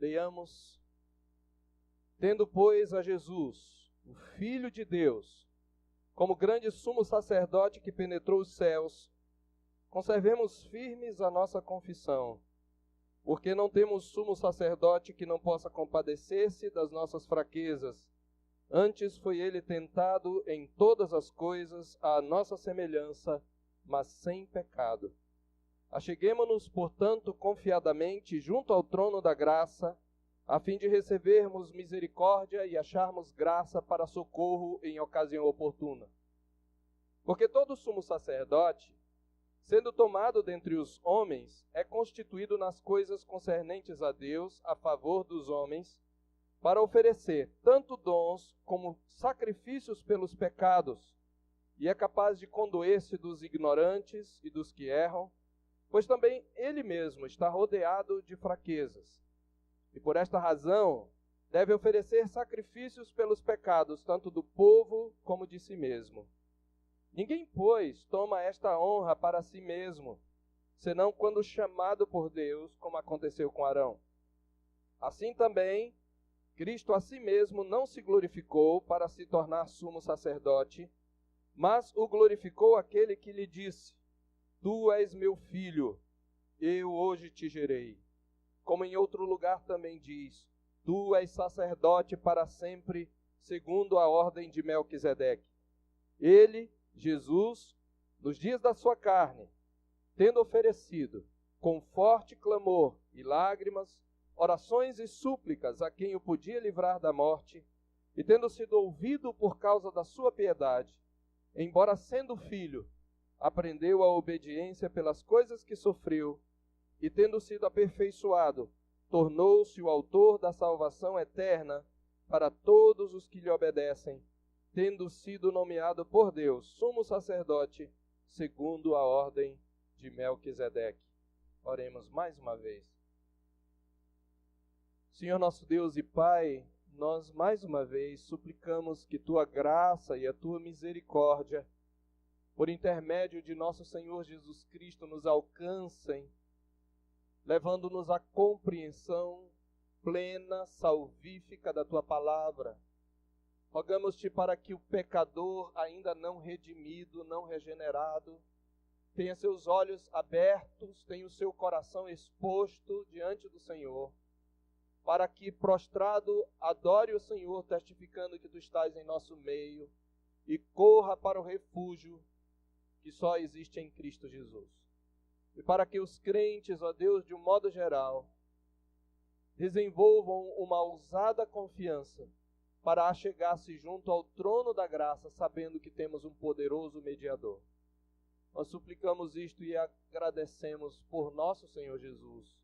Leiamos. Tendo, pois, a Jesus, o Filho de Deus, como grande sumo sacerdote que penetrou os céus, conservemos firmes a nossa confissão, porque não temos sumo sacerdote que não possa compadecer-se das nossas fraquezas. Antes foi ele tentado em todas as coisas à nossa semelhança, mas sem pecado. Acheguemo-nos, portanto, confiadamente junto ao trono da graça, a fim de recebermos misericórdia e acharmos graça para socorro em ocasião oportuna. Porque todo sumo sacerdote, sendo tomado dentre os homens, é constituído nas coisas concernentes a Deus, a favor dos homens, para oferecer tanto dons como sacrifícios pelos pecados, e é capaz de condoer-se dos ignorantes e dos que erram, pois também ele mesmo está rodeado de fraquezas. E por esta razão deve oferecer sacrifícios pelos pecados, tanto do povo como de si mesmo. Ninguém, pois, toma esta honra para si mesmo, senão quando chamado por Deus, como aconteceu com Arão. Assim também, Cristo a si mesmo não se glorificou para se tornar sumo sacerdote, mas o glorificou aquele que lhe disse: Tu és meu filho, eu hoje te gerei. Como em outro lugar também diz: Tu és sacerdote para sempre, segundo a ordem de Melquisedeque. Ele, Jesus, nos dias da sua carne, tendo oferecido, com forte clamor e lágrimas, orações e súplicas a quem o podia livrar da morte, e tendo sido ouvido por causa da sua piedade, embora sendo filho, aprendeu a obediência pelas coisas que sofreu, e tendo sido aperfeiçoado, tornou-se o autor da salvação eterna para todos os que lhe obedecem, tendo sido nomeado por Deus sumo sacerdote, segundo a ordem de Melquisedeque. Oremos mais uma vez. Senhor nosso Deus e Pai, nós mais uma vez suplicamos que Tua graça e a Tua misericórdia, por intermédio de nosso Senhor Jesus Cristo, nos alcancem, levando-nos à compreensão plena, salvífica da Tua palavra. Rogamos-te para que o pecador, ainda não redimido, não regenerado, tenha seus olhos abertos, tenha o seu coração exposto diante do Senhor, para que, prostrado, adore o Senhor, testificando que Tu estás em nosso meio, e corra para o refúgio que só existe em Cristo Jesus. E para que os crentes, ó Deus, de um modo geral, desenvolvam uma ousada confiança para achegar-se junto ao trono da graça, sabendo que temos um poderoso mediador. Nós suplicamos isto e agradecemos por nosso Senhor Jesus.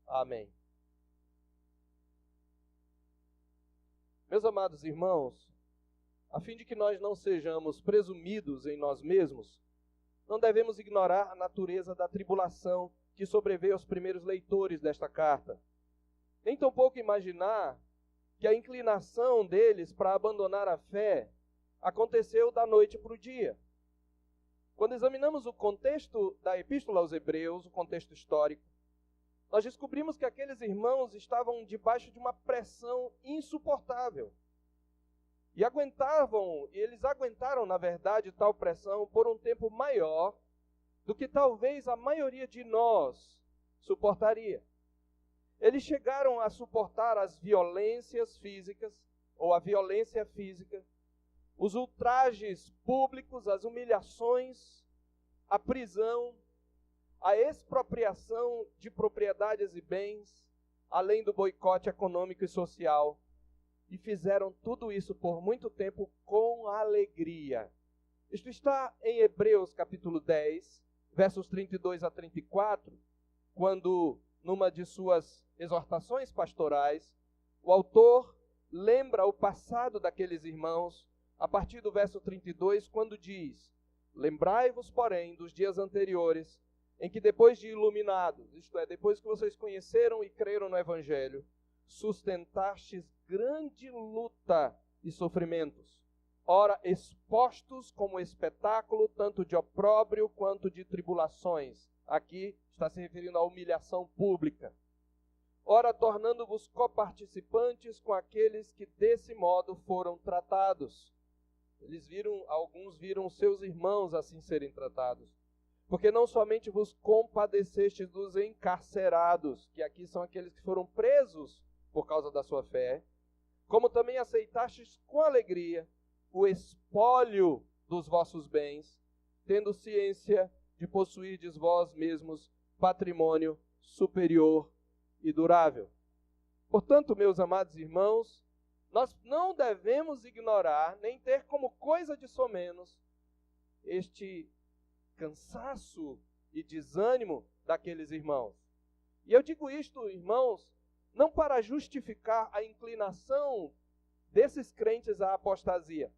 Amém. Meus amados irmãos, a fim de que nós não sejamos presumidos em nós mesmos, não devemos ignorar a natureza da tribulação que sobreveio aos primeiros leitores desta carta. Nem tampouco imaginar que a inclinação deles para abandonar a fé aconteceu da noite para o dia. Quando examinamos o contexto da Epístola aos Hebreus, o contexto histórico, nós descobrimos que aqueles irmãos estavam debaixo de uma pressão insuportável. E eles aguentaram, na verdade, tal pressão por um tempo maior do que talvez a maioria de nós suportaria. Eles chegaram a suportar as violências físicas, ou a violência física, os ultrajes públicos, as humilhações, a prisão, a expropriação de propriedades e bens, além do boicote econômico e social. E fizeram tudo isso por muito tempo com alegria. Isto está em Hebreus capítulo 10, versos 32 a 34, quando, numa de suas exortações pastorais, o autor lembra o passado daqueles irmãos, a partir do verso 32, quando diz: Lembrai-vos, porém, dos dias anteriores, em que depois de iluminados, isto é, depois que vocês conheceram e creram no Evangelho, sustentastes grande luta e sofrimentos, ora expostos como espetáculo tanto de opróbrio quanto de tribulações. Aqui está se referindo à humilhação pública. ora tornando-vos coparticipantes com aqueles que desse modo foram tratados. Alguns viram seus irmãos assim serem tratados. Porque não somente vos compadecestes dos encarcerados, que aqui são aqueles que foram presos por causa da sua fé, como também aceitastes com alegria o espólio dos vossos bens, tendo ciência de possuirdes vós mesmos patrimônio superior e durável. Portanto, meus amados irmãos, nós não devemos ignorar, nem ter como coisa de somenos, este cansaço e desânimo daqueles irmãos. E eu digo isto, irmãos, não para justificar a inclinação desses crentes à apostasia.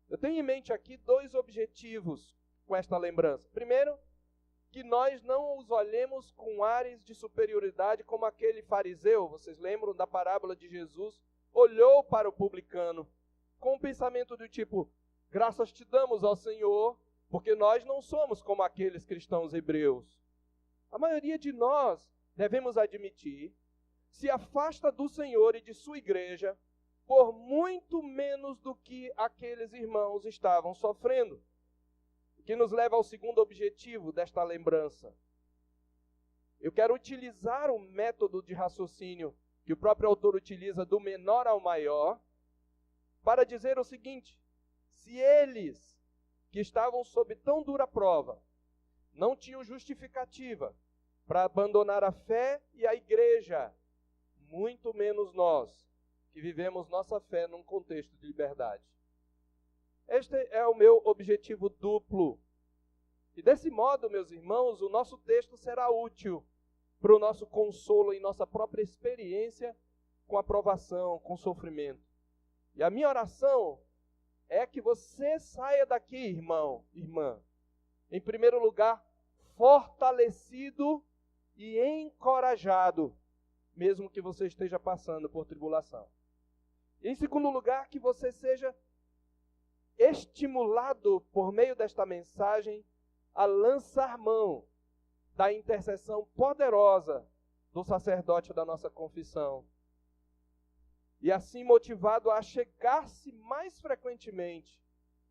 Eu tenho em mente aqui 2 objetivos com esta lembrança. Primeiro, que nós não os olhemos com ares de superioridade como aquele fariseu, vocês lembram da parábola de Jesus, olhou para o publicano com um pensamento do tipo, graças te damos ao Senhor, porque nós não somos como aqueles cristãos hebreus. A maioria de nós, devemos admitir, se afasta do Senhor e de sua igreja por muito menos do que aqueles irmãos estavam sofrendo. O que nos leva ao segundo objetivo desta lembrança. Eu quero utilizar o método de raciocínio que o próprio autor utiliza do menor ao maior para dizer o seguinte: se eles que estavam sob tão dura prova não tinham justificativa para abandonar a fé e a igreja, muito menos nós, que vivemos nossa fé num contexto de liberdade. Este é o meu objetivo duplo. E desse modo, meus irmãos, o nosso texto será útil para o nosso consolo em nossa própria experiência com a provação, com o sofrimento. E a minha oração é que você saia daqui, irmão, irmã, em primeiro lugar, fortalecido e encorajado, mesmo que você esteja passando por tribulação. E em segundo lugar, que você seja estimulado por meio desta mensagem a lançar mão da intercessão poderosa do sacerdote da nossa confissão. E assim motivado a chegar-se mais frequentemente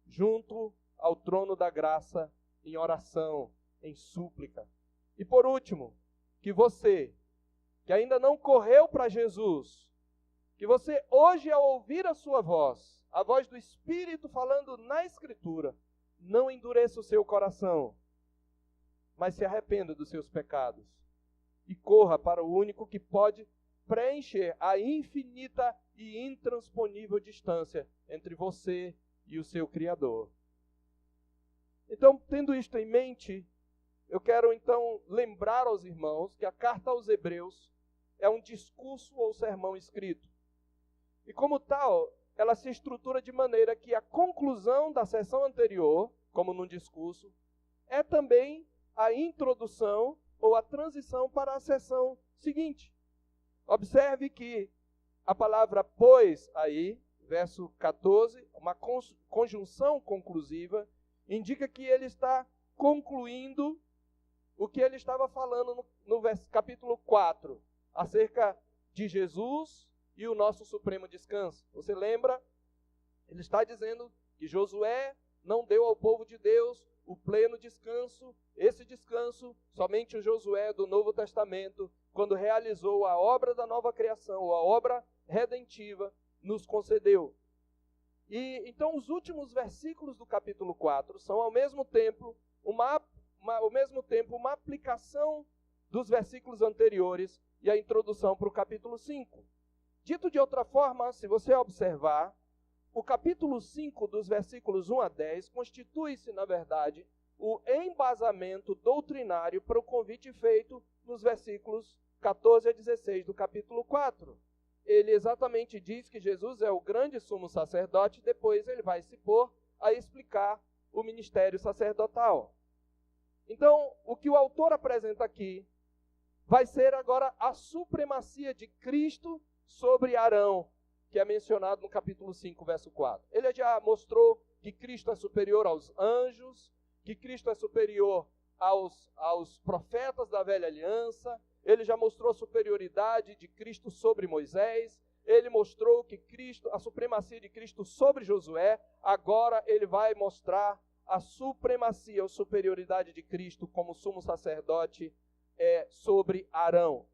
junto ao trono da graça em oração, em súplica. E por último, que você, que ainda não correu para Jesus, que você hoje ao ouvir a sua voz, a voz do Espírito falando na Escritura, não endureça o seu coração, mas se arrependa dos seus pecados e corra para o único que pode preencher a infinita e intransponível distância entre você e o seu Criador. Então, tendo isto em mente, eu quero então lembrar aos irmãos que a carta aos Hebreus é um discurso ou sermão escrito. E como tal, ela se estrutura de maneira que a conclusão da sessão anterior, como num discurso, é também a introdução ou a transição para a sessão seguinte. Observe que a palavra pois aí, verso 14, uma conjunção conclusiva, indica que ele está concluindo o que ele estava falando no capítulo 4, acerca de Jesus e o nosso supremo descanso. Você lembra? Ele está dizendo que Josué não deu ao povo de Deus o pleno descanso. Esse descanso, somente o Josué do Novo Testamento, quando realizou a obra da nova criação, a obra redentiva, nos concedeu. E então os últimos versículos do capítulo 4 são ao mesmo tempo uma aplicação dos versículos anteriores e a introdução para o capítulo 5. Dito de outra forma, se você observar, o capítulo 5 dos versículos 1 a 10 constitui-se, na verdade, o embasamento doutrinário para o convite feito nos versículos 14 a 16 do capítulo 4. Ele exatamente diz que Jesus é o grande sumo sacerdote, depois ele vai se pôr a explicar o ministério sacerdotal. Então, o que o autor apresenta aqui vai ser agora a supremacia de Cristo sobre Arão, que é mencionado no capítulo 5, verso 4. Ele já mostrou que Cristo é superior aos anjos, que Cristo é superior aos profetas da velha aliança, ele já mostrou a superioridade de Cristo sobre Moisés, ele mostrou que a supremacia de Cristo sobre Josué, agora ele vai mostrar a supremacia ou superioridade de Cristo como sumo sacerdote sobre Arão.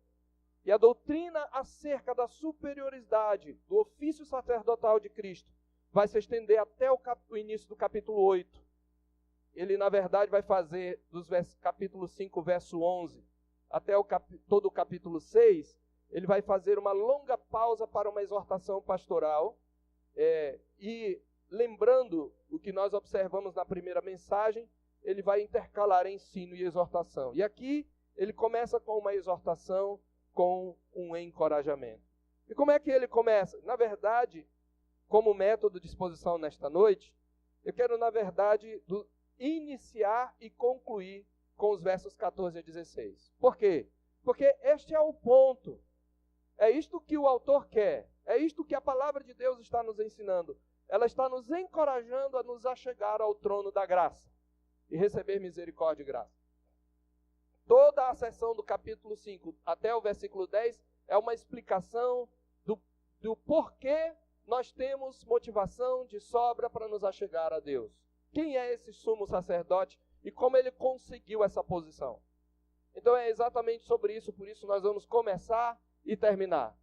E a doutrina acerca da superioridade do ofício sacerdotal de Cristo vai se estender até o início do capítulo 8. Ele, na verdade, vai fazer dos capítulo 5, verso 11, até todo o capítulo 6, ele vai fazer uma longa pausa para uma exortação pastoral, e lembrando o que nós observamos na primeira mensagem, ele vai intercalar ensino e exortação. E aqui ele começa com uma exortação, com um encorajamento. E como é que ele começa? Na verdade, como método de exposição nesta noite, eu quero, na verdade, iniciar e concluir com os versos 14 a 16. Por quê? Porque este é o ponto. É isto que o autor quer. É isto que a palavra de Deus está nos ensinando. Ela está nos encorajando a nos achegar ao trono da graça e receber misericórdia e graça. Toda a seção do capítulo 5 até o versículo 10 é uma explicação do porquê nós temos motivação de sobra para nos achegar a Deus. Quem é esse sumo sacerdote e como ele conseguiu essa posição? Então é exatamente sobre isso, por isso nós vamos começar e terminar.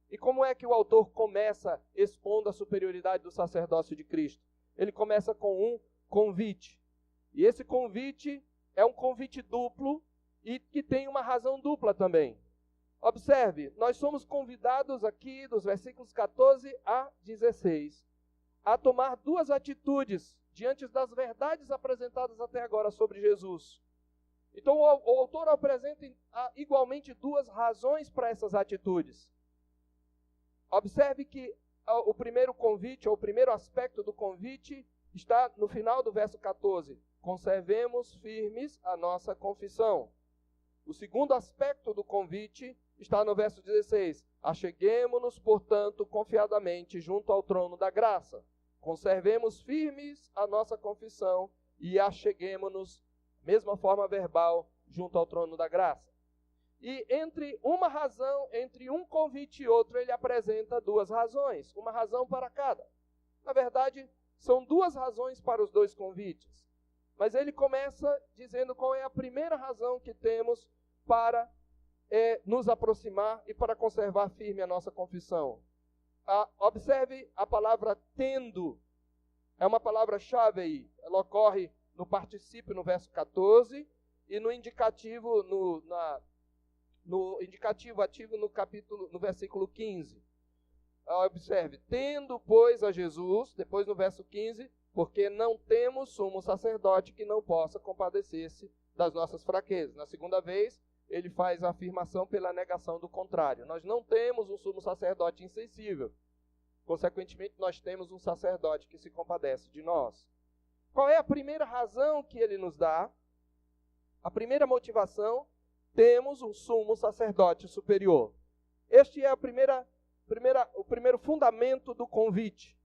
E como é que o autor começa expondo a superioridade do sacerdócio de Cristo? Ele começa com um convite. E esse convite é um convite duplo e que tem uma razão dupla também. Observe, nós somos convidados aqui, dos versículos 14 a 16, a tomar duas atitudes diante das verdades apresentadas até agora sobre Jesus. Então o autor apresenta igualmente duas razões para essas atitudes. Observe que o primeiro convite, ou o primeiro aspecto do convite, está no final do verso 14. Conservemos firmes a nossa confissão. O segundo aspecto do convite está no verso 16. Acheguemo-nos, portanto, confiadamente junto ao trono da graça. Conservemos firmes a nossa confissão e acheguemo-nos, mesma forma verbal, junto ao trono da graça. E entre uma razão, entre um convite e outro, ele apresenta duas razões, uma razão para cada. Na verdade, são duas razões para os dois convites. Mas ele começa dizendo qual é a primeira razão que temos para nos aproximar e para conservar firme a nossa confissão. Observe a palavra tendo. É uma palavra-chave aí. Ela ocorre no particípio no verso 14 e no indicativo no indicativo ativo no versículo 15. Observe, tendo, pois, a Jesus, depois no verso 15, porque não temos sumo sacerdote que não possa compadecer-se das nossas fraquezas. Na segunda vez, ele faz a afirmação pela negação do contrário. Nós não temos um sumo sacerdote insensível. Consequentemente, nós temos um sacerdote que se compadece de nós. Qual é a primeira razão que ele nos dá? A primeira motivação, temos um sumo sacerdote superior. Este é o primeiro fundamento do convite.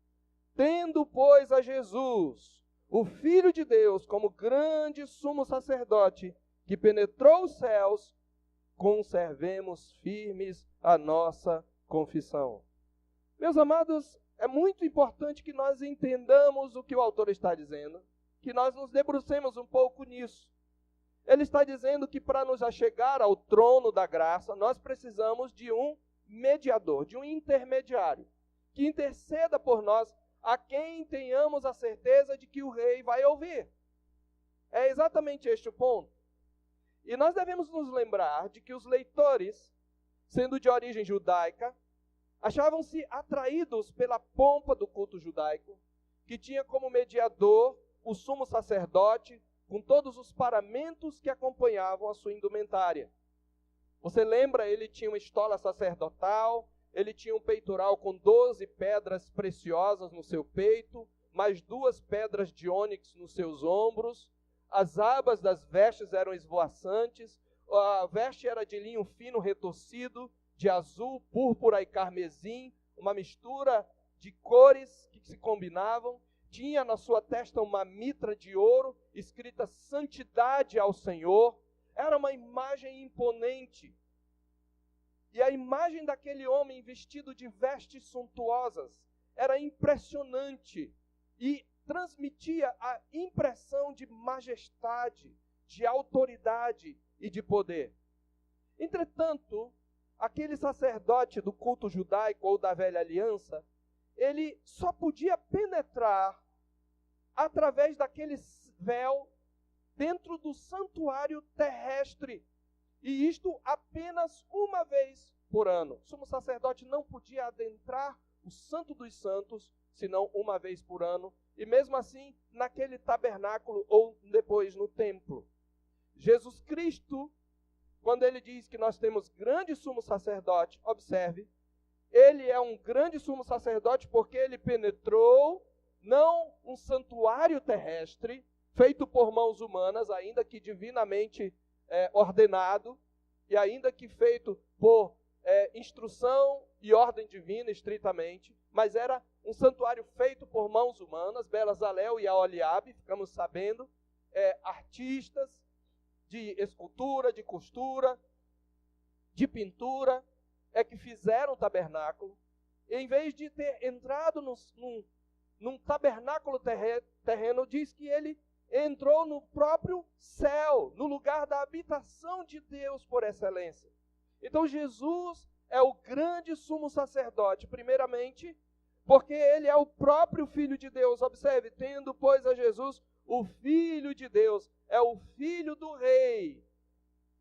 Tendo, pois, a Jesus, o Filho de Deus, como grande sumo sacerdote, que penetrou os céus, conservemos firmes a nossa confissão. Meus amados, é muito importante que nós entendamos o que o autor está dizendo, que nós nos debrucemos um pouco nisso. Ele está dizendo que para nos achegar ao trono da graça, nós precisamos de um mediador, de um intermediário, que interceda por nós, a quem tenhamos a certeza de que o rei vai ouvir. É exatamente este o ponto. E nós devemos nos lembrar de que os leitores, sendo de origem judaica, achavam-se atraídos pela pompa do culto judaico, que tinha como mediador o sumo sacerdote, com todos os paramentos que acompanhavam a sua indumentária. Você lembra, ele tinha uma estola sacerdotal, ele tinha um peitoral com 12 pedras preciosas no seu peito, mais 2 pedras de ônix nos seus ombros, as abas das vestes eram esvoaçantes, a veste era de linho fino retorcido, de azul, púrpura e carmesim, uma mistura de cores que se combinavam. Tinha na sua testa uma mitra de ouro, escrita Santidade ao Senhor. Era uma imagem imponente. E a imagem daquele homem vestido de vestes suntuosas era impressionante e transmitia a impressão de majestade, de autoridade e de poder. Entretanto, aquele sacerdote do culto judaico ou da velha aliança, ele só podia penetrar através daquele véu dentro do santuário terrestre. E isto apenas uma vez por ano. O sumo sacerdote não podia adentrar o Santo dos Santos, senão uma vez por ano. E mesmo assim, naquele tabernáculo ou depois no templo. Jesus Cristo, quando ele diz que nós temos grande sumo sacerdote, observe, ele é um grande sumo sacerdote porque ele penetrou não um santuário terrestre, feito por mãos humanas, ainda que divinamente ordenado, e ainda que feito por instrução e ordem divina, estritamente, mas era um santuário feito por mãos humanas, Bezalel e Aholiabe, ficamos sabendo, artistas de escultura, de costura, de pintura, que fizeram o tabernáculo. E, em vez de ter entrado num tabernáculo terreno, diz que ele entrou no próprio céu, no lugar da habitação de Deus por excelência. Então Jesus é o grande sumo sacerdote, primeiramente, porque ele é o próprio Filho de Deus. Observe, tendo, pois, a Jesus, o Filho de Deus, é o Filho do Rei,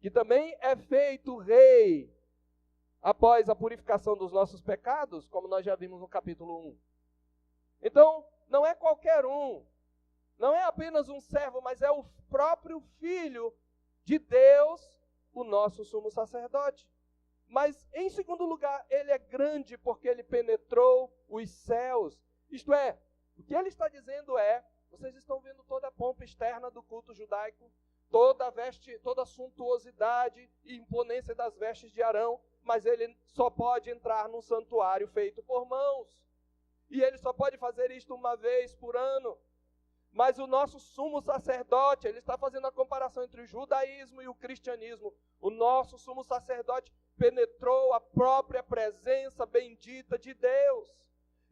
que também é feito Rei após a purificação dos nossos pecados, como nós já vimos no capítulo 1. Então, não é qualquer um, não é apenas um servo, mas é o próprio Filho de Deus, o nosso sumo sacerdote. Mas, em segundo lugar, ele é grande porque ele penetrou os céus. Isto é, o que ele está dizendo vocês estão vendo toda a pompa externa do culto judaico, toda a suntuosidade e imponência das vestes de Arão, mas ele só pode entrar num santuário feito por mãos. E ele só pode fazer isto uma vez por ano. Mas o nosso sumo sacerdote, ele está fazendo a comparação entre o judaísmo e o cristianismo. O nosso sumo sacerdote penetrou a própria presença bendita de Deus.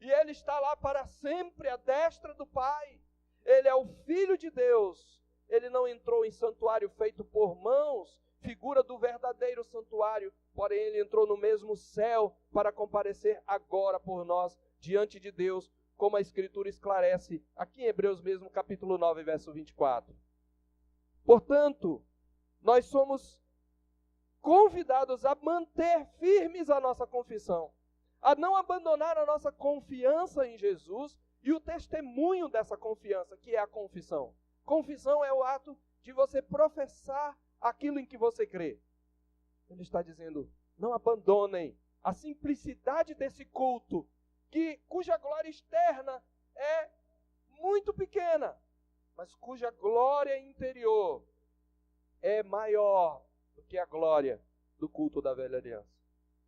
E ele está lá para sempre à destra do Pai. Ele é o Filho de Deus. Ele não entrou em santuário feito por mãos, figura do verdadeiro santuário, porém ele entrou no mesmo céu para comparecer agora por nós diante de Deus, como a Escritura esclarece aqui em Hebreus mesmo, capítulo 9, verso 24. Portanto, nós somos convidados a manter firmes a nossa confissão, a não abandonar a nossa confiança em Jesus e o testemunho dessa confiança, que é a confissão. Confissão é o ato de você professar aquilo em que você crê. Ele está dizendo, não abandonem a simplicidade desse culto, cuja glória externa é muito pequena, mas cuja glória interior é maior do que a glória do culto da velha aliança.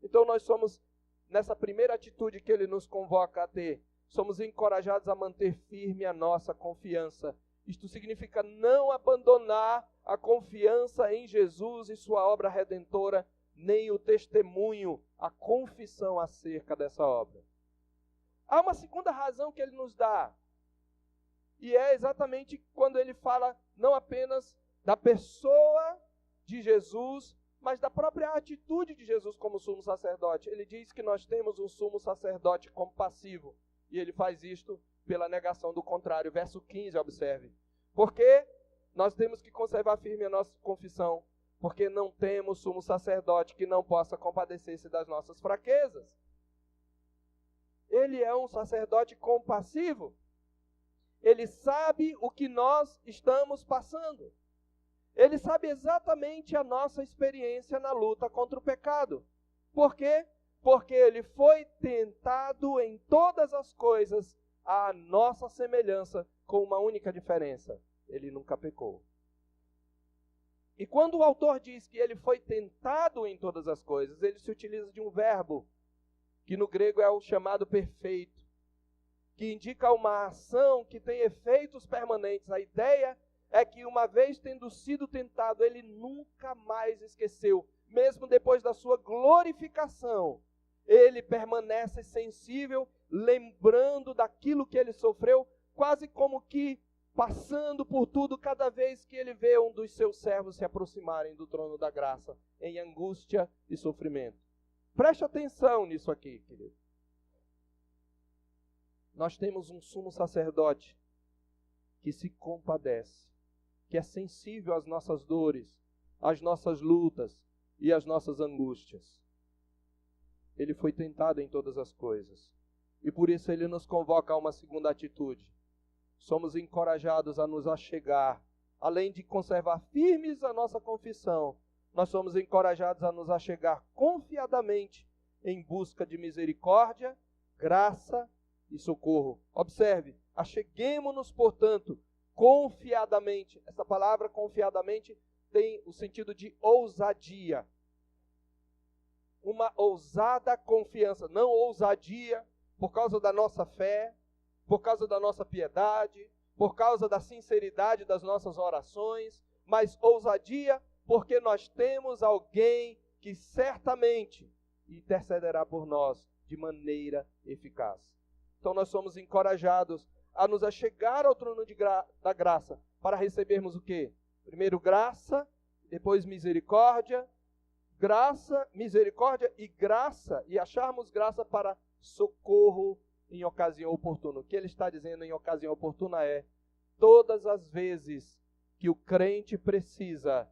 Então nós somos, nessa primeira atitude que ele nos convoca a ter, somos encorajados a manter firme a nossa confiança. Isto significa não abandonar a confiança em Jesus e sua obra redentora, nem o testemunho, a confissão acerca dessa obra. Há uma segunda razão que ele nos dá, e é exatamente quando ele fala não apenas da pessoa de Jesus, mas da própria atitude de Jesus como sumo sacerdote. Ele diz que nós temos um sumo sacerdote compassivo, e ele faz isto pela negação do contrário. Verso 15, observe. Porque nós temos que conservar firme a nossa confissão, porque não temos sumo sacerdote que não possa compadecer-se das nossas fraquezas. Ele é um sacerdote compassivo. Ele sabe o que nós estamos passando. Ele sabe exatamente a nossa experiência na luta contra o pecado. Por quê? Porque ele foi tentado em todas as coisas à nossa semelhança, com uma única diferença: ele nunca pecou. E quando o autor diz que ele foi tentado em todas as coisas, ele se utiliza de um verbo que no grego é o chamado perfeito, que indica uma ação que tem efeitos permanentes. A ideia é que uma vez tendo sido tentado, ele nunca mais esqueceu, mesmo depois da sua glorificação, ele permanece sensível, lembrando daquilo que ele sofreu, quase como que passando por tudo cada vez que ele vê um dos seus servos se aproximarem do trono da graça, em angústia e sofrimento. Preste atenção nisso aqui, querido. Nós temos um sumo sacerdote que se compadece, que é sensível às nossas dores, às nossas lutas e às nossas angústias. Ele foi tentado em todas as coisas. E por isso ele nos convoca a uma segunda atitude. Somos encorajados a nos achegar. Além de conservar firmes a nossa confissão, nós somos encorajados a nos achegar confiadamente em busca de misericórdia, graça e socorro. Observe, acheguemo-nos, portanto, confiadamente. Essa palavra confiadamente tem o sentido de ousadia. Uma ousada confiança, não ousadia por causa da nossa fé, por causa da nossa piedade, por causa da sinceridade das nossas orações, mas ousadia porque nós temos alguém que certamente intercederá por nós de maneira eficaz. Então nós somos encorajados a nos achegar ao trono da graça para recebermos o quê? Primeiro graça, depois misericórdia, graça, misericórdia e graça, e acharmos graça para socorro em ocasião oportuna. O que ele está dizendo em ocasião oportuna é, todas as vezes que o crente precisa,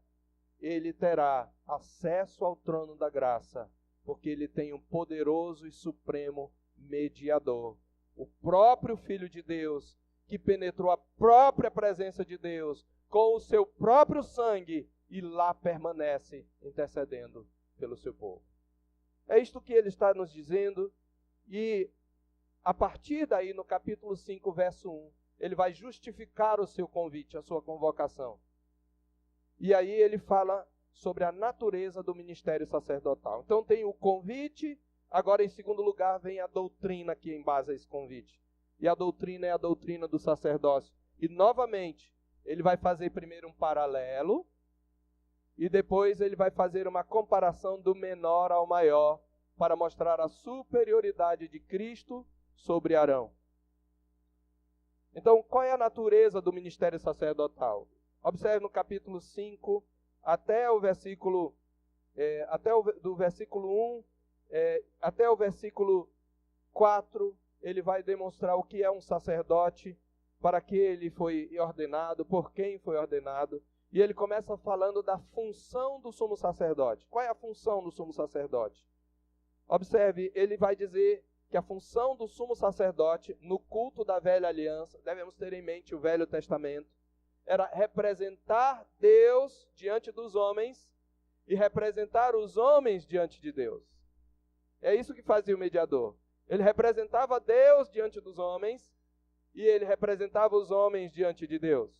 ele terá acesso ao trono da graça, porque ele tem um poderoso e supremo mediador. O próprio Filho de Deus, que penetrou a própria presença de Deus com o seu próprio sangue e lá permanece intercedendo pelo seu povo. É isto que ele está nos dizendo, e a partir daí, no capítulo 5, verso 1, ele vai justificar o seu convite, a sua convocação. E aí ele fala sobre a natureza do ministério sacerdotal. Então tem o convite, agora em segundo lugar vem a doutrina que embasa esse convite. E a doutrina é a doutrina do sacerdócio. E novamente, ele vai fazer primeiro um paralelo, e depois ele vai fazer uma comparação do menor ao maior, para mostrar a superioridade de Cristo sobre Arão. Então, qual é a natureza do ministério sacerdotal? Observe no capítulo 5, até o versículo 1, até o versículo 4, ele vai demonstrar o que é um sacerdote, para que ele foi ordenado, por quem foi ordenado. E ele começa falando da função do sumo sacerdote. Qual é a função do sumo sacerdote? Observe, ele vai dizer que a função do sumo sacerdote no culto da velha aliança, devemos ter em mente o Velho Testamento, era representar Deus diante dos homens e representar os homens diante de Deus. É isso que fazia o mediador. Ele representava Deus diante dos homens e ele representava os homens diante de Deus.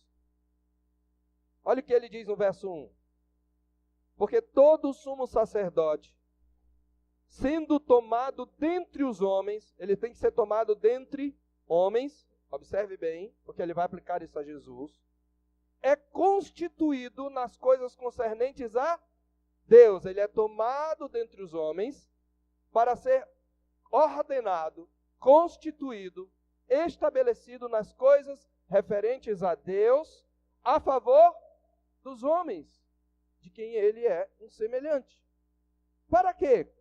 Olha o que ele diz no verso 1. Porque todo sumo sacerdote, sendo tomado dentre os homens, ele tem que ser tomado dentre homens, observe bem, porque ele vai aplicar isso a Jesus, é constituído nas coisas concernentes a Deus. Ele é tomado dentre os homens para ser ordenado, constituído, estabelecido nas coisas referentes a Deus, a favor dos homens, de quem ele é um semelhante. Para quê?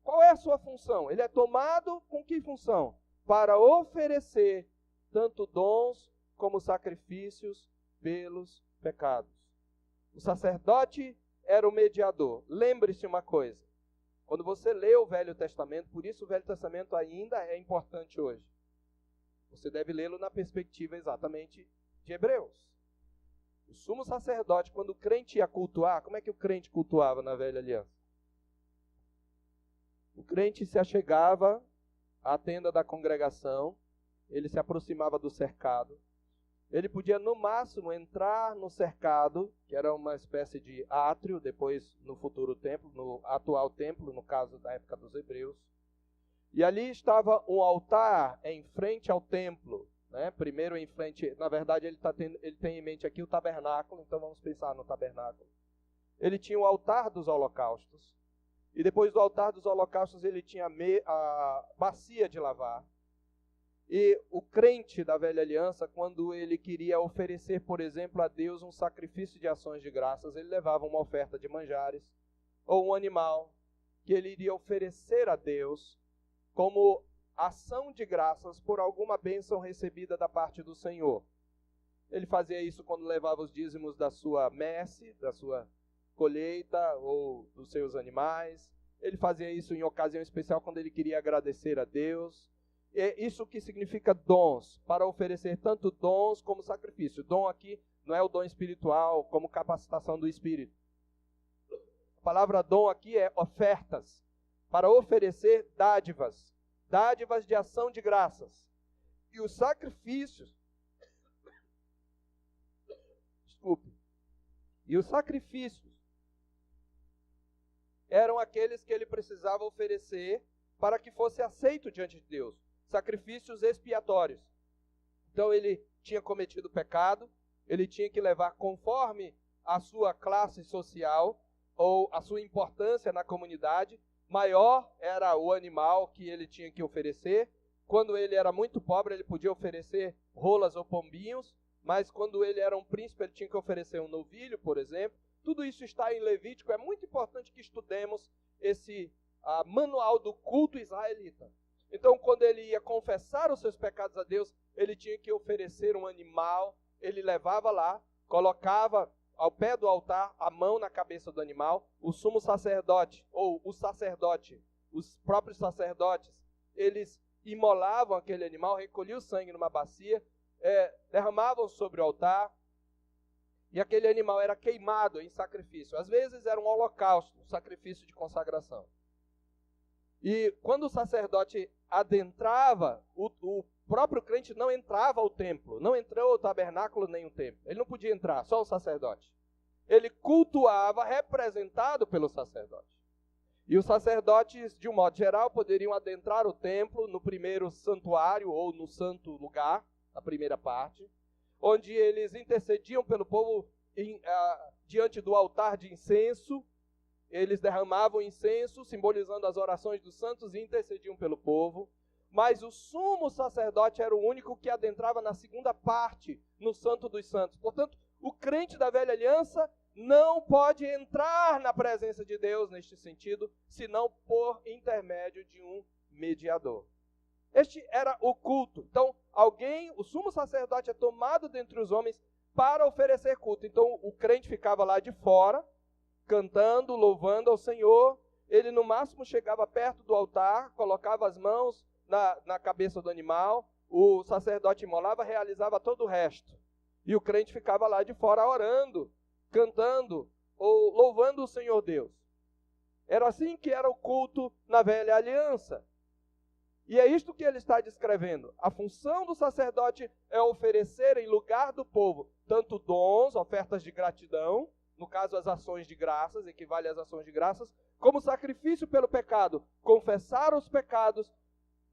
Qual é a sua função? Ele é tomado com que função? Para oferecer tanto dons como sacrifícios pelos pecados. O sacerdote era o mediador. Lembre-se uma coisa. Quando você lê o Velho Testamento, por isso o Velho Testamento ainda é importante hoje. Você deve lê-lo na perspectiva exatamente de Hebreus. O sumo sacerdote, quando o crente ia cultuar, como é que o crente cultuava na Velha Aliança? O crente se achegava à tenda da congregação, ele se aproximava do cercado. Ele podia, no máximo, entrar no cercado, que era uma espécie de átrio, depois no futuro templo, no atual templo, no caso da época dos hebreus. E ali estava um altar em frente ao templo, né? Primeiro em frente, na verdade ele tem em mente aqui o tabernáculo, então vamos pensar no tabernáculo. ele tinha o altar dos holocaustos. E depois do altar dos holocaustos ele tinha a bacia de lavar. E o crente da velha aliança, quando ele queria oferecer, por exemplo, a Deus um sacrifício de ações de graças, ele levava uma oferta de manjares, ou um animal, que ele iria oferecer a Deus como ação de graças por alguma bênção recebida da parte do Senhor. Ele fazia isso quando levava os dízimos da sua messe, da sua colheita ou dos seus animais. Ele fazia isso em ocasião especial quando ele queria agradecer a Deus. É isso que significa dons, para oferecer tanto dons como sacrifício. Dom aqui não é o dom espiritual, como capacitação do Espírito. A palavra dom aqui é ofertas, para oferecer dádivas, dádivas de ação de graças. E os sacrifícios, e os sacrifícios eram aqueles que ele precisava oferecer para que fosse aceito diante de Deus. Sacrifícios expiatórios. Então ele tinha cometido pecado, ele tinha que levar conforme a sua classe social ou a sua importância na comunidade. Maior era o animal que ele tinha que oferecer. Quando ele era muito pobre, ele podia oferecer rolas ou pombinhos, mas quando ele era um príncipe, ele tinha que oferecer um novilho, por exemplo. Tudo isso está em Levítico. É muito importante que estudemos esse manual do culto israelita. Então, quando ele ia confessar os seus pecados a Deus, ele tinha que oferecer um animal, ele levava lá, colocava ao pé do altar a mão na cabeça do animal, o sumo sacerdote, ou o sacerdote, os próprios sacerdotes, eles imolavam aquele animal, recolhiam o sangue numa bacia, derramavam sobre o altar, e aquele animal era queimado em sacrifício. Às vezes era um holocausto, um sacrifício de consagração. E quando o sacerdote adentrava, o próprio crente não entrava ao templo, não entrou ao tabernáculo nem o templo. Ele não podia entrar, só o sacerdote. Ele cultuava representado pelo sacerdote. E os sacerdotes, de um modo geral, poderiam adentrar o templo no primeiro santuário ou no santo lugar, na primeira parte, onde eles intercediam pelo povo diante do altar de incenso. Eles derramavam incenso, simbolizando as orações dos santos, e intercediam pelo povo. Mas o sumo sacerdote era o único que adentrava na segunda parte, no Santo dos Santos. Portanto, o crente da velha aliança não pode entrar na presença de Deus neste sentido, senão por intermédio de um mediador. Este era o culto. Então, o sumo sacerdote é tomado dentre os homens para oferecer culto. Então, o crente ficava lá de fora, cantando, louvando ao Senhor. Ele no máximo chegava perto do altar, colocava as mãos na cabeça do animal, o sacerdote imolava, realizava todo o resto. E o crente ficava lá de fora orando, cantando ou louvando o Senhor Deus. Era assim que era o culto na velha aliança. E é isto que ele está descrevendo. A função do sacerdote é oferecer em lugar do povo tanto dons, ofertas de gratidão, no caso as ações de graças, equivale às ações de graças, como sacrifício pelo pecado, confessar os pecados,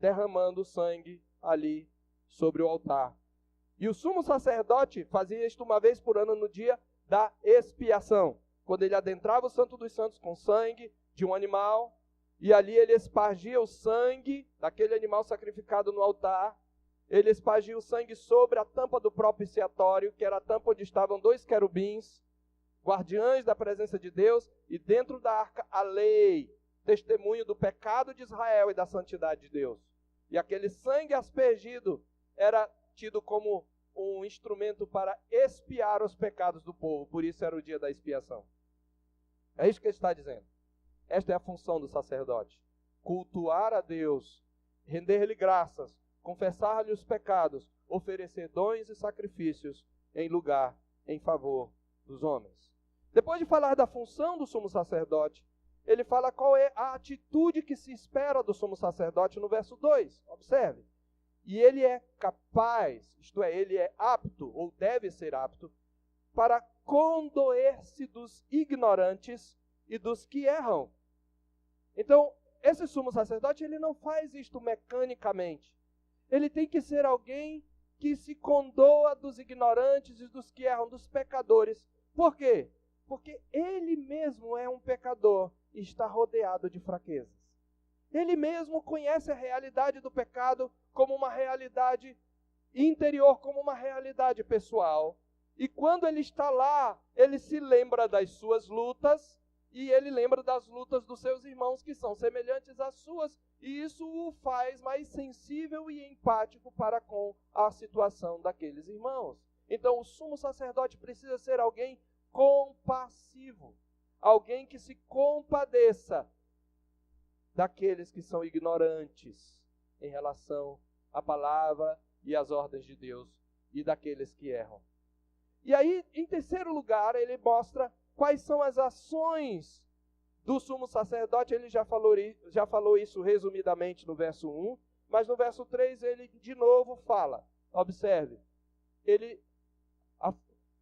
derramando sangue ali sobre o altar. E o sumo sacerdote fazia isto uma vez por ano no dia da expiação, quando ele adentrava o Santo dos Santos com sangue de um animal, e ali ele espargia o sangue daquele animal sacrificado no altar. Ele espargia o sangue sobre a tampa do propiciatório, que era a tampa onde estavam 2 querubins, guardiães da presença de Deus, e dentro da arca a lei, testemunho do pecado de Israel e da santidade de Deus. E aquele sangue aspergido era tido como um instrumento para expiar os pecados do povo, por isso era o dia da expiação. É isso que ele está dizendo. Esta é a função do sacerdote: cultuar a Deus, render-lhe graças, confessar-lhe os pecados, oferecer dons e sacrifícios em favor dos homens. Depois de falar da função do sumo sacerdote, ele fala qual é a atitude que se espera do sumo sacerdote no verso 2. Observe. E ele é capaz, isto é, ele é apto, ou deve ser apto, para condoer-se dos ignorantes e dos que erram. Então, esse sumo sacerdote, ele não faz isto mecanicamente. Ele tem que ser alguém que se condoa dos ignorantes e dos que erram, dos pecadores. Por quê? Porque ele mesmo é um pecador e está rodeado de fraquezas. Ele mesmo conhece a realidade do pecado como uma realidade interior, como uma realidade pessoal. E quando ele está lá, ele se lembra das suas lutas e ele lembra das lutas dos seus irmãos que são semelhantes às suas. E isso o faz mais sensível e empático para com a situação daqueles irmãos. Então o sumo sacerdote precisa ser alguém compassivo, alguém que se compadeça daqueles que são ignorantes em relação à palavra e às ordens de Deus e daqueles que erram. E aí, em terceiro lugar, ele mostra quais são as ações do sumo sacerdote. Ele já falou isso resumidamente no verso 1, mas no verso 3 ele de novo fala. Observe,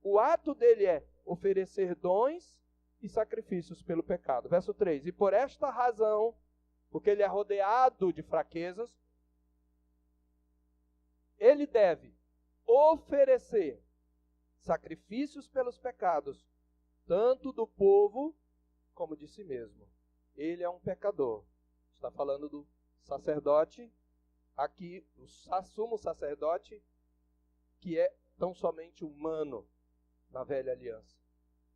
o ato dele é oferecer dons e sacrifícios pelo pecado. Verso 3, e por esta razão, porque ele é rodeado de fraquezas, ele deve oferecer sacrifícios pelos pecados, tanto do povo como de si mesmo. Ele é um pecador. Está falando do sacerdote, aqui, o sumo sacerdote, que é tão somente humano na velha aliança.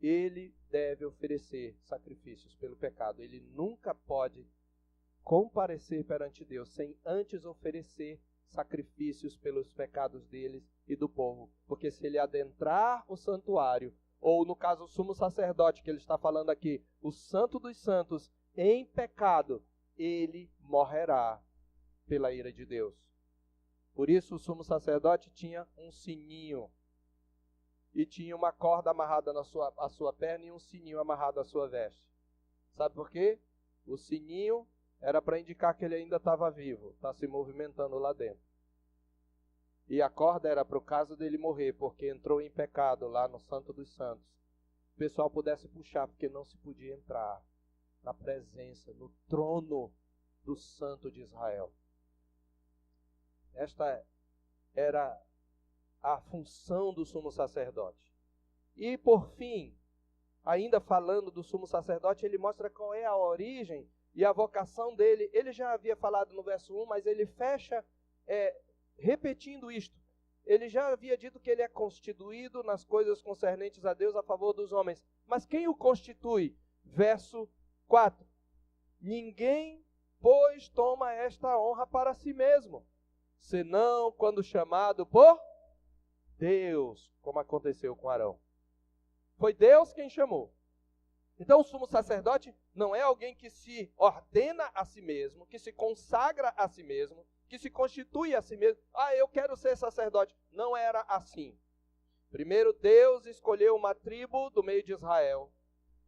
Ele deve oferecer sacrifícios pelo pecado. Ele nunca pode comparecer perante Deus sem antes oferecer sacrifícios pelos pecados deles e do povo. Porque se ele adentrar o santuário, ou no caso o sumo sacerdote que ele está falando aqui, o santo dos santos, em pecado, ele morrerá pela ira de Deus. Por isso o sumo sacerdote tinha um sininho, e tinha uma corda amarrada à sua perna e um sininho amarrado à sua veste. Sabe por quê? O sininho era para indicar que ele ainda estava vivo, está se movimentando lá dentro. E a corda era para o caso dele morrer, porque entrou em pecado lá no Santo dos Santos. O pessoal pudesse puxar, porque não se podia entrar na presença, no trono do Santo de Israel. Esta era a função do sumo sacerdote. E por fim, ainda falando do sumo sacerdote, ele mostra qual é a origem e a vocação dele. Ele já havia falado no verso 1, mas ele fecha repetindo isto. Ele já havia dito que ele é constituído nas coisas concernentes a Deus a favor dos homens. Mas quem o constitui? Verso 4. Ninguém, pois, toma esta honra para si mesmo, senão quando chamado por Deus, como aconteceu com Arão. Foi Deus quem chamou. Então o sumo sacerdote não é alguém que se ordena a si mesmo, que se consagra a si mesmo, que se constitui a si mesmo. Eu quero ser sacerdote. Não era assim. Primeiro Deus escolheu uma tribo do meio de Israel,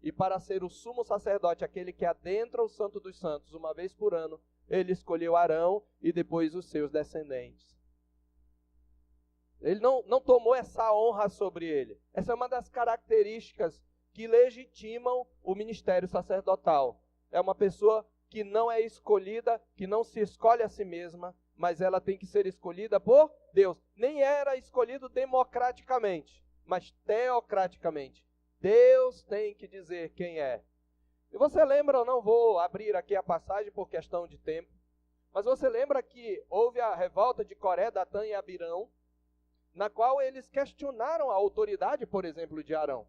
e para ser o sumo sacerdote, aquele que adentra o Santo dos Santos uma vez por ano, ele escolheu Arão e depois os seus descendentes. Ele não tomou essa honra sobre ele. Essa é uma das características que legitimam o ministério sacerdotal. É uma pessoa que não é escolhida, que não se escolhe a si mesma, mas ela tem que ser escolhida por Deus. Nem era escolhido democraticamente, mas teocraticamente. Deus tem que dizer quem é. E você lembra, eu não vou abrir aqui a passagem por questão de tempo, mas você lembra que houve a revolta de Coré, Datã e Abirão, na qual eles questionaram a autoridade, por exemplo, de Arão.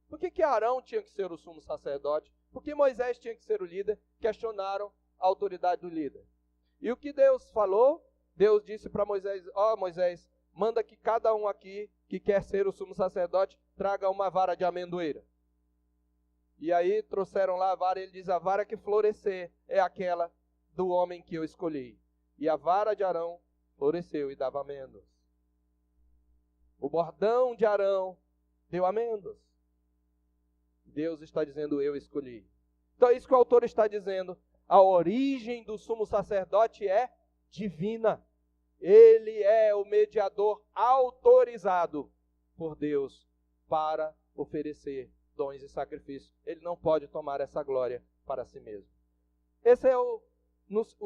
Por que Arão tinha que ser o sumo sacerdote? Por que Moisés tinha que ser o líder? Questionaram a autoridade do líder. E o que Deus falou? Deus disse para Moisés, Moisés, manda que cada um aqui que quer ser o sumo sacerdote traga uma vara de amendoeira. E aí trouxeram lá a vara, ele diz, a vara que florescer é aquela do homem que eu escolhi. E a vara de Arão floresceu e dava amêndoas. O bordão de Arão deu amêndoas. Deus está dizendo, eu escolhi. Então é isso que o autor está dizendo. A origem do sumo sacerdote é divina. Ele é o mediador autorizado por Deus para oferecer dons e sacrifícios. Ele não pode tomar essa glória para si mesmo. Esse é o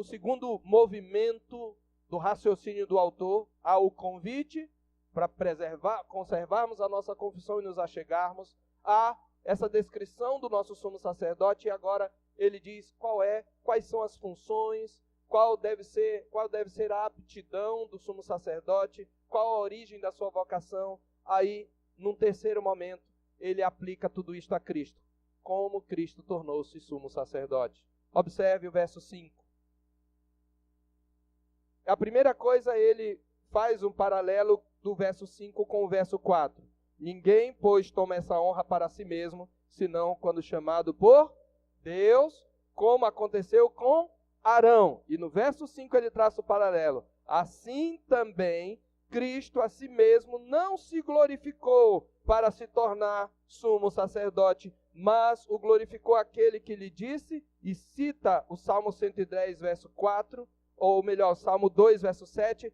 segundo movimento do raciocínio do autor ao convite para conservarmos a nossa confissão e nos achegarmos a essa descrição do nosso sumo sacerdote, e agora ele diz quais são as funções, qual deve ser a aptidão do sumo sacerdote, qual a origem da sua vocação. Aí, num terceiro momento, ele aplica tudo isto a Cristo, como Cristo tornou-se sumo sacerdote. Observe o verso 5. A primeira coisa, ele faz um paralelo do verso 5 com o verso 4. Ninguém, pois, toma essa honra para si mesmo, senão quando chamado por Deus, como aconteceu com Arão. E no verso 5 ele traça o paralelo. Assim também, Cristo a si mesmo não se glorificou para se tornar sumo sacerdote, mas o glorificou aquele que lhe disse, e cita o Salmo 110, verso 4, ou melhor, Salmo 2, verso 7,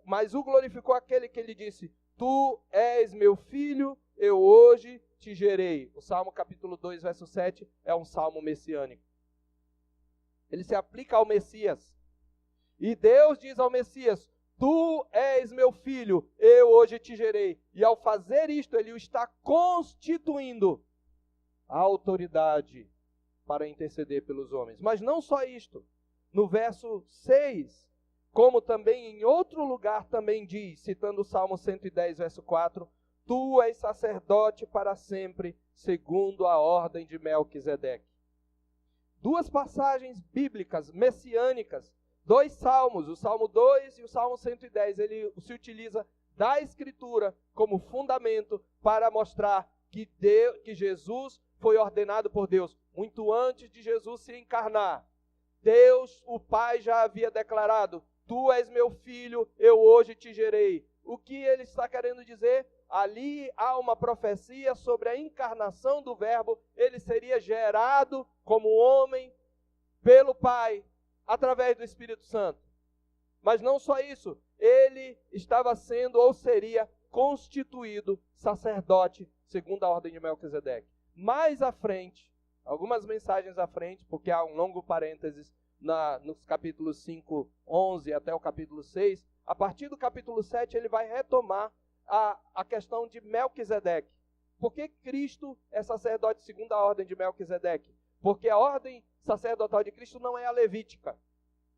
mas o glorificou aquele que lhe disse, tu és meu filho, eu hoje te gerei. O Salmo capítulo 2, verso 7 é um salmo messiânico. Ele se aplica ao Messias. E Deus diz ao Messias, tu és meu filho, eu hoje te gerei. E ao fazer isto, ele o está constituindo a autoridade para interceder pelos homens. Mas não só isto. No verso 6, como também em outro lugar também diz, citando o Salmo 110, verso 4, tu és sacerdote para sempre, segundo a ordem de Melquisedeque. Duas passagens bíblicas, messiânicas, dois salmos, o Salmo 2 e o Salmo 110, ele se utiliza da Escritura como fundamento para mostrar que Jesus foi ordenado por Deus. Muito antes de Jesus se encarnar, Deus, o Pai, já havia declarado, tu és meu filho, eu hoje te gerei. O que ele está querendo dizer? Ali há uma profecia sobre a encarnação do Verbo, ele seria gerado como homem pelo Pai, através do Espírito Santo. Mas não só isso, ele estava sendo ou seria constituído sacerdote, segundo a ordem de Melquisedeque. Mais à frente, algumas mensagens à frente, porque há um longo parênteses nos capítulos 5, 11 até o capítulo 6, a partir do capítulo 7 ele vai retomar a questão de Melquisedeque. Por que Cristo é sacerdote segundo a ordem de Melquisedeque? Porque a ordem sacerdotal de Cristo não é a levítica.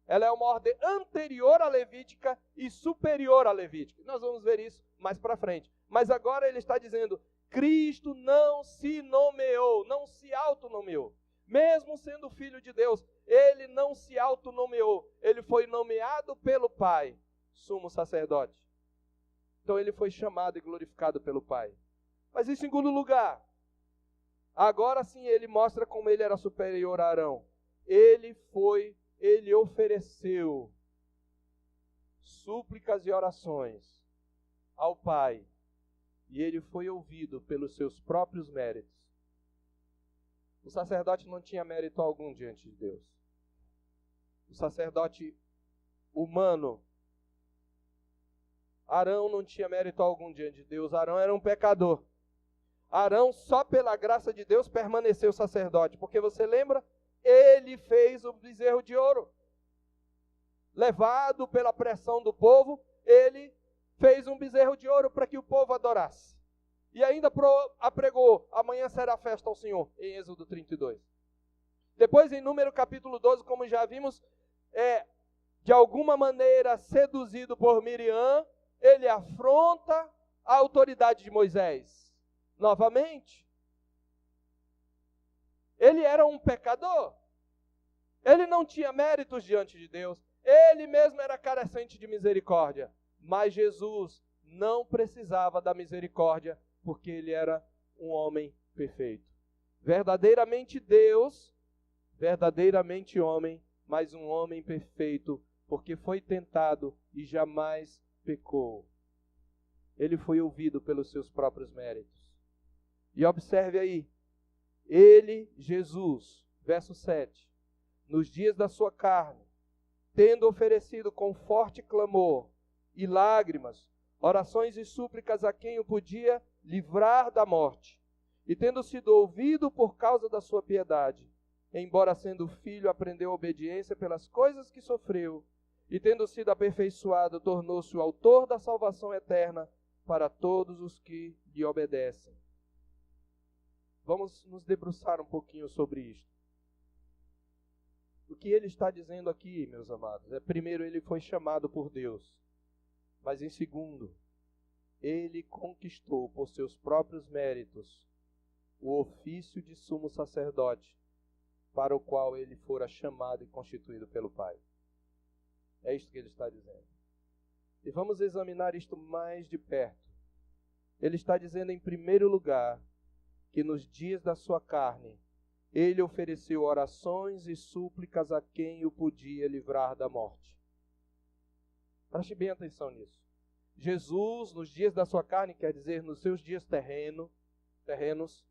Ela é uma ordem anterior à levítica e superior à levítica. Nós vamos ver isso mais para frente. Mas agora ele está dizendo, Cristo não se nomeou, não se autonomeou. Mesmo sendo filho de Deus, ele não se autonomeou. Ele foi nomeado pelo Pai, sumo sacerdote. Então ele foi chamado e glorificado pelo Pai. Mas em segundo lugar, agora sim ele mostra como ele era superior a Arão. Ele ofereceu súplicas e orações ao Pai. E ele foi ouvido pelos seus próprios méritos. O sacerdote não tinha mérito algum diante de Deus. O sacerdote humano, Arão não tinha mérito algum diante de Deus. Arão era um pecador. Arão, só pela graça de Deus, permaneceu sacerdote. Porque você lembra? Ele fez o bezerro de ouro. Levado pela pressão do povo, ele fez um bezerro de ouro para que o povo adorasse. E ainda apregou, amanhã será festa ao Senhor, em Êxodo 32. Depois, em Número capítulo 12, como já vimos, de alguma maneira seduzido por Miriam, ele afronta a autoridade de Moisés. Novamente, ele era um pecador. Ele não tinha méritos diante de Deus. Ele mesmo era carecente de misericórdia. Mas Jesus não precisava da misericórdia, porque ele era um homem perfeito. Verdadeiramente Deus, verdadeiramente homem, mas um homem perfeito, porque foi tentado e jamais pecou. Ele foi ouvido pelos seus próprios méritos. E observe aí, ele, Jesus, verso 7, nos dias da sua carne, tendo oferecido com forte clamor e lágrimas, orações e súplicas a quem o podia livrar da morte, e tendo sido ouvido por causa da sua piedade, embora sendo filho, aprendeu obediência pelas coisas que sofreu, e tendo sido aperfeiçoado, tornou-se o autor da salvação eterna para todos os que lhe obedecem. vamos nos debruçar um pouquinho sobre isto. O que ele está dizendo aqui, meus amados, é primeiro, ele foi chamado por Deus, mas em segundo, ele conquistou por seus próprios méritos o ofício de sumo sacerdote, para o qual ele fora chamado e constituído pelo Pai. É isto que ele está dizendo. E vamos examinar isto mais de perto. Ele está dizendo, em primeiro lugar, que nos dias da sua carne, ele ofereceu orações e súplicas a quem o podia livrar da morte. Preste bem atenção nisso. Jesus, nos dias da sua carne, quer dizer, nos seus dias terrenos,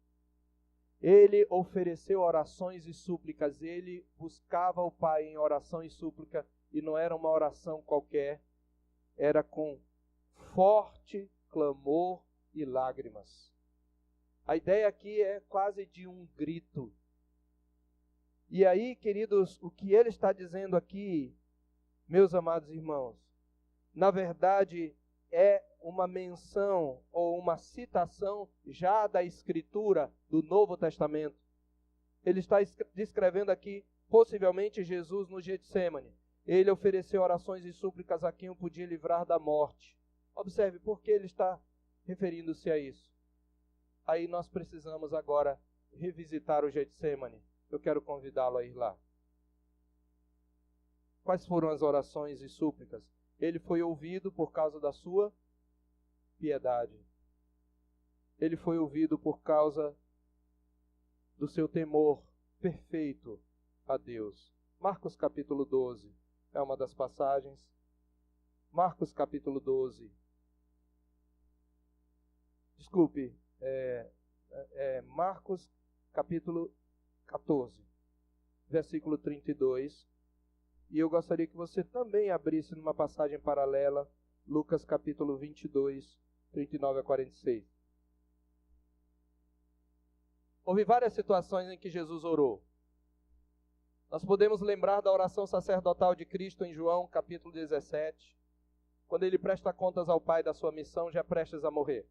ele ofereceu orações e súplicas. Ele buscava o Pai em oração e súplica, e não era uma oração qualquer, era com forte clamor e lágrimas. A ideia aqui é quase de um grito. E aí, queridos, o que ele está dizendo aqui, meus amados irmãos, na verdade é uma menção ou uma citação já da Escritura do Novo Testamento. Ele está descrevendo aqui, possivelmente, Jesus no Getsêmani. Ele ofereceu orações e súplicas a quem o podia livrar da morte. Observe, por que ele está referindo-se a isso? Aí nós precisamos agora revisitar o Getsêmani. Eu quero convidá-lo a ir lá. Quais foram as orações e súplicas? Ele foi ouvido por causa da sua piedade. Ele foi ouvido por causa do seu temor perfeito a Deus. Marcos capítulo 12 é uma das passagens. Marcos capítulo 12. Desculpe, Marcos capítulo 14, versículo 32. E eu gostaria que você também abrisse numa passagem paralela, Lucas capítulo 22, 39 a 46. Houve várias situações em que Jesus orou. Nós podemos lembrar da oração sacerdotal de Cristo em João capítulo 17, quando ele presta contas ao Pai da sua missão, já prestes a morrer.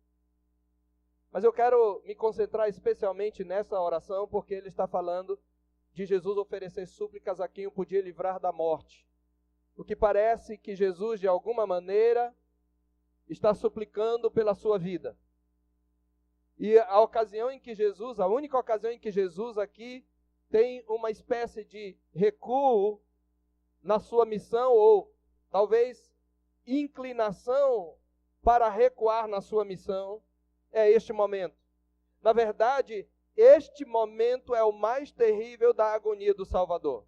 Mas eu quero me concentrar especialmente nessa oração, porque ele está falando de Jesus oferecer súplicas a quem o podia livrar da morte. O que parece que Jesus, de alguma maneira, está suplicando pela sua vida. E a única ocasião em que Jesus aqui tem uma espécie de recuo na sua missão, ou talvez inclinação para recuar na sua missão, é este momento. Na verdade, este momento é o mais terrível da agonia do Salvador.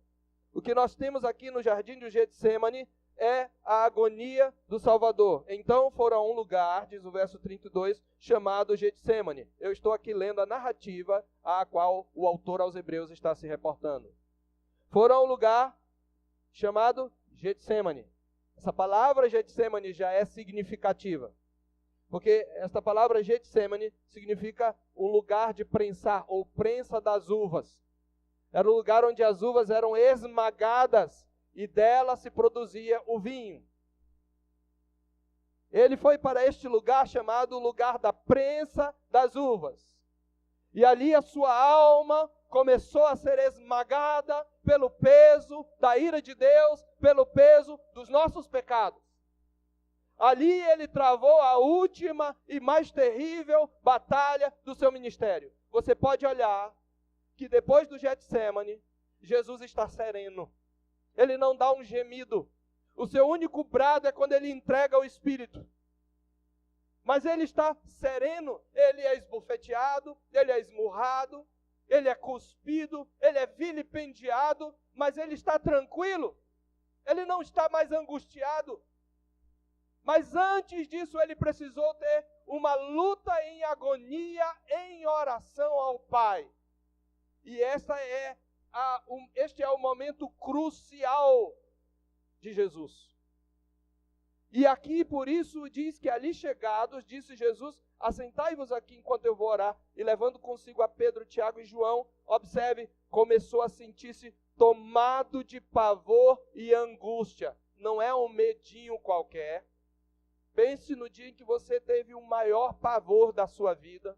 O que nós temos aqui no jardim do Getsêmani é a agonia do Salvador. Então foram a um lugar, diz o verso 32, chamado Getsêmani. Eu estou aqui lendo a narrativa a qual o autor aos Hebreus está se reportando. Foram a um lugar chamado Getsêmani. Essa palavra Getsêmani já é significativa. Porque esta palavra Getsêmani significa um lugar de prensar, ou prensa das uvas. Era o lugar onde as uvas eram esmagadas e dela se produzia o vinho. Ele foi para este lugar chamado lugar da prensa das uvas. E ali a sua alma começou a ser esmagada pelo peso da ira de Deus, pelo peso dos nossos pecados. Ali ele travou a última e mais terrível batalha do seu ministério. Você pode olhar que depois do Getsêmani, Jesus está sereno. Ele não dá um gemido. O seu único brado é quando ele entrega o Espírito. Mas ele está sereno. Ele é esbofeteado, ele é esmurrado, ele é cuspido, ele é vilipendiado, mas ele está tranquilo. Ele não está mais angustiado. Mas antes disso ele precisou ter uma luta em agonia, em oração ao Pai. E este é o momento crucial de Jesus. E aqui, por isso, diz que ali chegados, disse Jesus, assentai-vos aqui enquanto eu vou orar. E levando consigo a Pedro, Tiago e João, observe, começou a sentir-se tomado de pavor e angústia. Não é um medinho qualquer. Pense no dia em que você teve o maior pavor da sua vida.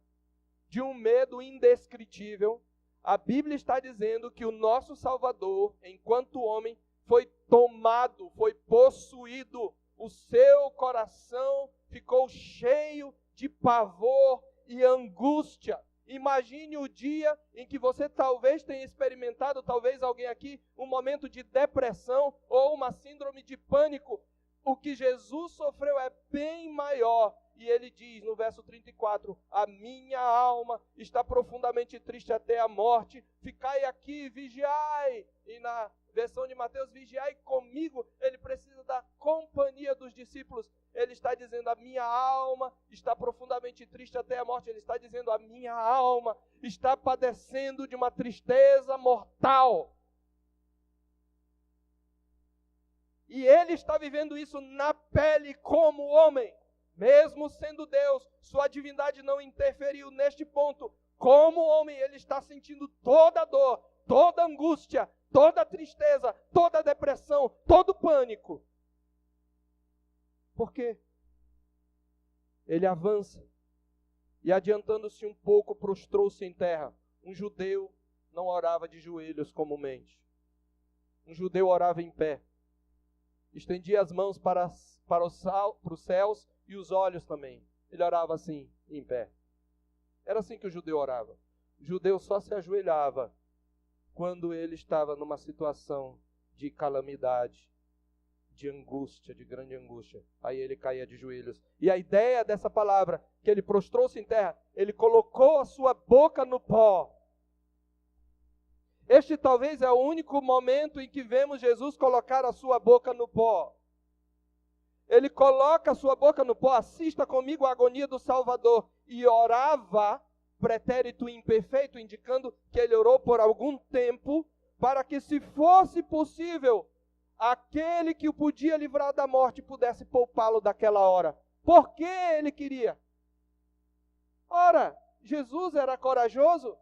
de um medo indescritível, a Bíblia está dizendo que o nosso Salvador, enquanto homem, foi tomado, foi possuído. O seu coração ficou cheio de pavor e angústia. Imagine o dia em que você talvez tenha experimentado, talvez alguém aqui, um momento de depressão ou uma síndrome de pânico. O que Jesus sofreu é bem maior. E ele diz no verso 34, a minha alma está profundamente triste até a morte. Ficai aqui, vigiai. E na versão de Mateus, vigiai comigo. Ele precisa da companhia dos discípulos. Ele está dizendo, a minha alma está profundamente triste até a morte. Ele está dizendo, a minha alma está padecendo de uma tristeza mortal. E ele está vivendo isso na pele como homem. Mesmo sendo Deus, sua divindade não interferiu neste ponto. Como homem, ele está sentindo toda a dor, toda a angústia, toda a tristeza, toda a depressão, todo o pânico. Por quê? Ele avança e, adiantando-se um pouco, prostrou-se em terra. Um judeu não orava de joelhos comumente. Um judeu orava em pé. Estendia as mãos para os céus e os olhos também. Ele orava assim, em pé. Era assim que o judeu orava. O judeu só se ajoelhava quando ele estava numa situação de calamidade, de angústia, de grande angústia. Aí ele caía de joelhos. E a ideia dessa palavra, que ele prostrou-se em terra, ele colocou a sua boca no pó. Este talvez é o único momento em que vemos Jesus colocar a sua boca no pó. Ele coloca a sua boca no pó, assista comigo a agonia do Salvador, e orava, pretérito imperfeito, indicando que ele orou por algum tempo, para que, se fosse possível, aquele que o podia livrar da morte pudesse poupá-lo daquela hora. Por que ele queria? Ora, Jesus era corajoso.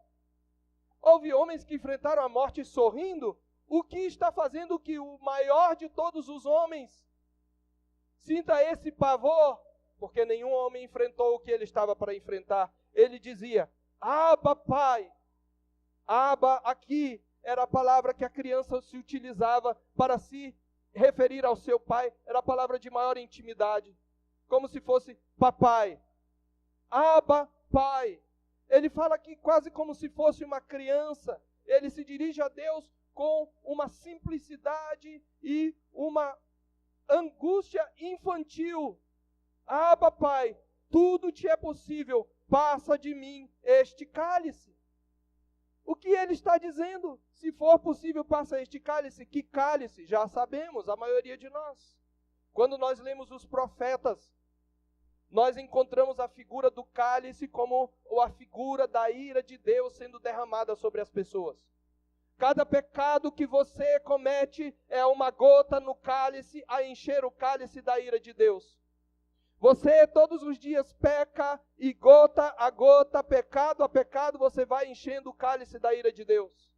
Houve homens que enfrentaram a morte sorrindo. O que está fazendo que o maior de todos os homens sinta esse pavor? Porque nenhum homem enfrentou o que ele estava para enfrentar. Ele dizia, Abba, Pai. Abba, aqui, era a palavra que a criança se utilizava para se referir ao seu pai. Era a palavra de maior intimidade. Como se fosse papai. Abba, Pai. Ele fala aqui quase como se fosse uma criança. Ele se dirige a Deus com uma simplicidade e uma angústia infantil. Abba, Pai, tudo te é possível, passa de mim este cálice. O que ele está dizendo? Se for possível, passa este cálice. Que cálice? Já sabemos, a maioria de nós. Quando nós lemos os profetas, nós encontramos a figura do cálice como a figura da ira de Deus sendo derramada sobre as pessoas. Cada pecado que você comete é uma gota no cálice a encher o cálice da ira de Deus. Você todos os dias peca e gota a gota, pecado a pecado, você vai enchendo o cálice da ira de Deus.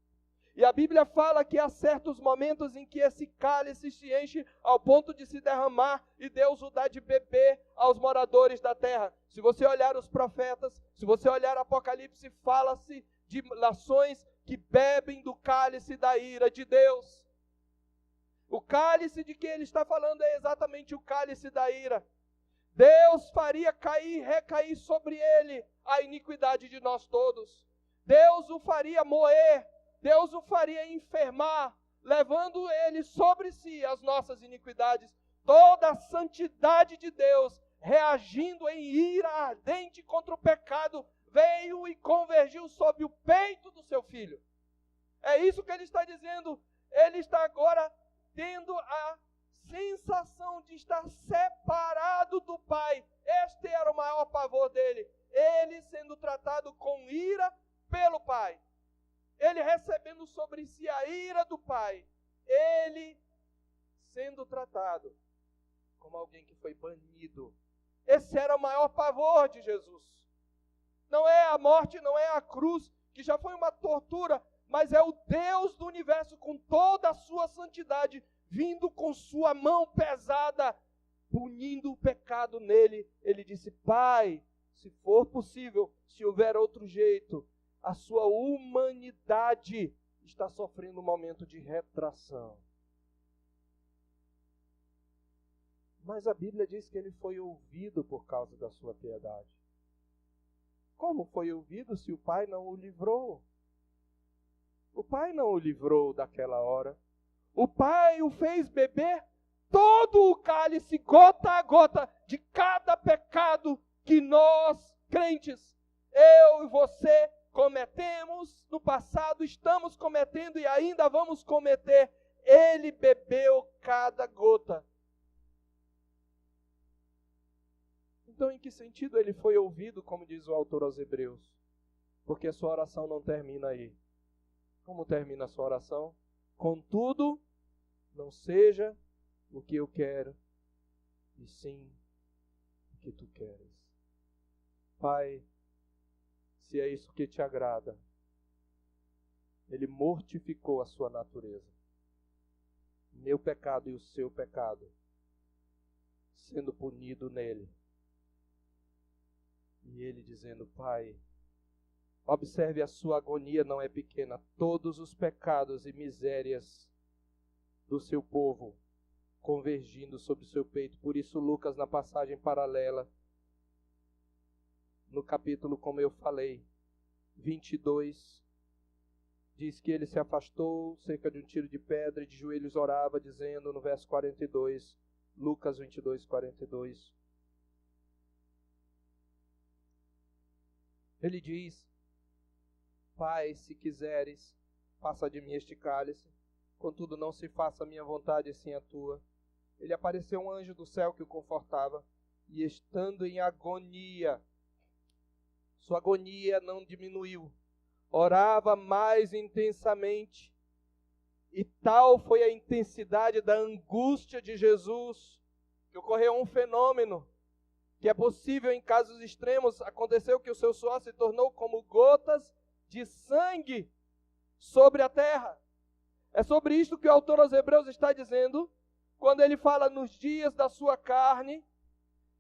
E a Bíblia fala que há certos momentos em que esse cálice se enche ao ponto de se derramar e Deus o dá de beber aos moradores da terra. Se você olhar os profetas, se você olhar Apocalipse, fala-se de nações que bebem do cálice da ira de Deus. O cálice de que ele está falando é exatamente o cálice da ira. Deus faria recair sobre ele a iniquidade de nós todos. Deus o faria moer. Deus o faria enfermar, levando ele sobre si as nossas iniquidades. Toda a santidade de Deus, reagindo em ira ardente contra o pecado, veio e convergiu sobre o peito do seu filho. É isso que ele está dizendo. Ele está agora tendo a sensação de estar separado do Pai. Este era o maior pavor dele. Ele sendo tratado com ira pelo Pai. Ele recebendo sobre si a ira do Pai. Ele sendo tratado como alguém que foi banido. Esse era o maior pavor de Jesus. Não é a morte, não é a cruz, que já foi uma tortura, mas é o Deus do universo com toda a sua santidade, vindo com sua mão pesada, punindo o pecado nele. Ele disse, Pai, se for possível, se houver outro jeito, a sua humanidade está sofrendo um momento de retração. Mas a Bíblia diz que ele foi ouvido por causa da sua piedade. Como foi ouvido se o Pai não o livrou? O Pai não o livrou daquela hora. O Pai o fez beber todo o cálice, gota a gota, de cada pecado que nós, crentes, eu e você, cometemos no passado, estamos cometendo e ainda vamos cometer. Ele bebeu cada gota. Então, em que sentido ele foi ouvido, como diz o autor aos Hebreus? Porque a sua oração não termina aí. Como termina a sua oração? Contudo, não seja o que eu quero, e sim o que tu queres. Pai, se é isso que te agrada, ele mortificou a sua natureza. Meu pecado e o seu pecado, sendo punido nele. E ele dizendo, Pai, observe a sua agonia não é pequena. Todos os pecados e misérias do seu povo convergindo sobre o seu peito. Por isso Lucas, na passagem paralela, no capítulo, como eu falei, 22, diz que ele se afastou cerca de um tiro de pedra e de joelhos orava, dizendo no verso 42, Lucas 22, 42, ele diz, Pai, se quiseres, passa de mim este cálice, contudo não se faça a minha vontade, e sim a tua. Ele apareceu um anjo do céu que o confortava, e estando em agonia, sua agonia não diminuiu, orava mais intensamente, e tal foi a intensidade da angústia de Jesus, que ocorreu um fenômeno, que é possível em casos extremos. Aconteceu que o seu suor se tornou como gotas de sangue sobre a terra. É sobre isto que o autor aos Hebreus está dizendo, quando ele fala nos dias da sua carne,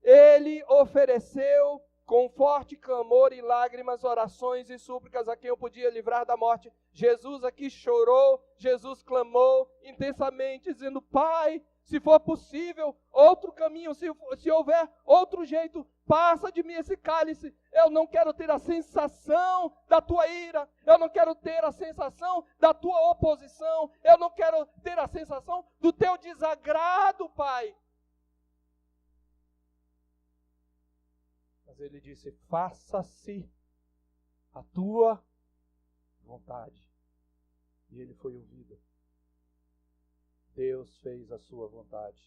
ele ofereceu com forte clamor e lágrimas, orações e súplicas a quem o podia livrar da morte. Jesus aqui chorou, Jesus clamou intensamente, dizendo, Pai, se for possível, outro caminho, se houver outro jeito, passa de mim esse cálice. Eu não quero ter a sensação da tua ira, eu não quero ter a sensação da tua oposição, eu não quero ter a sensação do teu desagrado, Pai. Mas ele disse, faça-se a tua vontade. E ele foi ouvido. Deus fez a sua vontade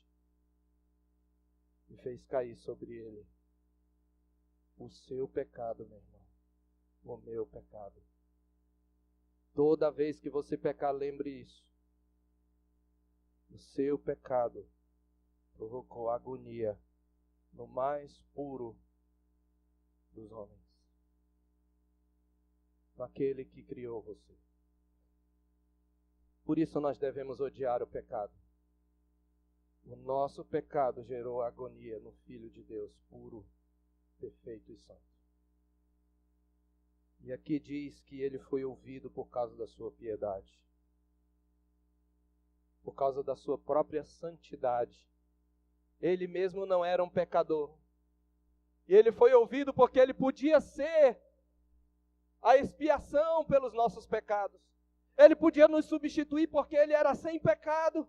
e fez cair sobre ele o seu pecado, meu irmão, o meu pecado. Toda vez que você pecar, lembre isso. O seu pecado provocou agonia no mais puro dos homens, naquele que criou você. Por isso nós devemos odiar o pecado. O nosso pecado gerou agonia no Filho de Deus, puro, perfeito e santo. E aqui diz que ele foi ouvido por causa da sua piedade, por causa da sua própria santidade. Ele mesmo não era um pecador. E ele foi ouvido porque ele podia ser a expiação pelos nossos pecados. Ele podia nos substituir porque ele era sem pecado.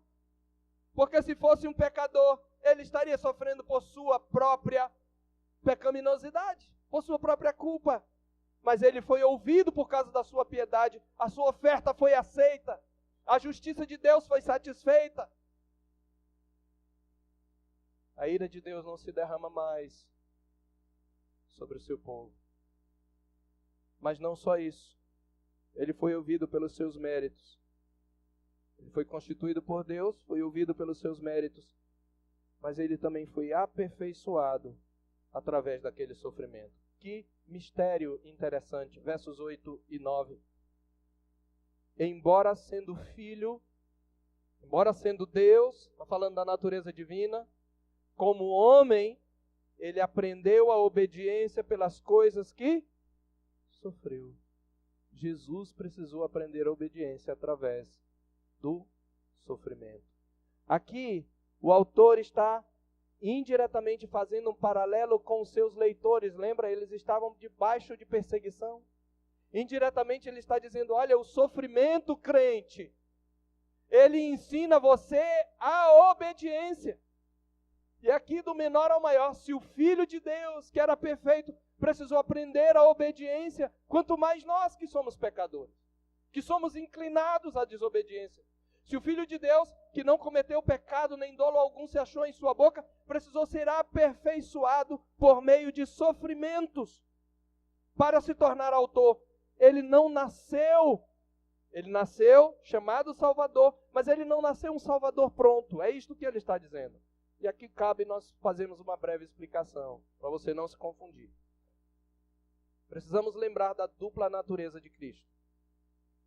Porque se fosse um pecador, ele estaria sofrendo por sua própria pecaminosidade, por sua própria culpa. Mas ele foi ouvido por causa da sua piedade, a sua oferta foi aceita, a justiça de Deus foi satisfeita. A ira de Deus não se derrama mais sobre o seu povo. Mas não só isso. Ele foi ouvido pelos seus méritos. Ele foi constituído por Deus, foi ouvido pelos seus méritos. Mas ele também foi aperfeiçoado através daquele sofrimento. Que mistério interessante. Versos 8 e 9. Embora sendo filho, embora sendo Deus, está falando da natureza divina, como homem, ele aprendeu a obediência pelas coisas que sofreu. Jesus precisou aprender a obediência através do sofrimento. Aqui, o autor está indiretamente fazendo um paralelo com os seus leitores. Lembra? Eles estavam debaixo de perseguição. Indiretamente ele está dizendo, olha, o sofrimento crente, ele ensina você a obediência. E aqui do menor ao maior, se o Filho de Deus, que era perfeito, precisou aprender a obediência, quanto mais nós que somos pecadores, que somos inclinados à desobediência. Se o Filho de Deus, que não cometeu pecado nem dolo algum se achou em sua boca, precisou ser aperfeiçoado por meio de sofrimentos para se tornar autor. Ele não nasceu, ele nasceu chamado Salvador, mas ele não nasceu um Salvador pronto. É isto que ele está dizendo. E aqui cabe nós fazermos uma breve explicação, para você não se confundir. Precisamos lembrar da dupla natureza de Cristo.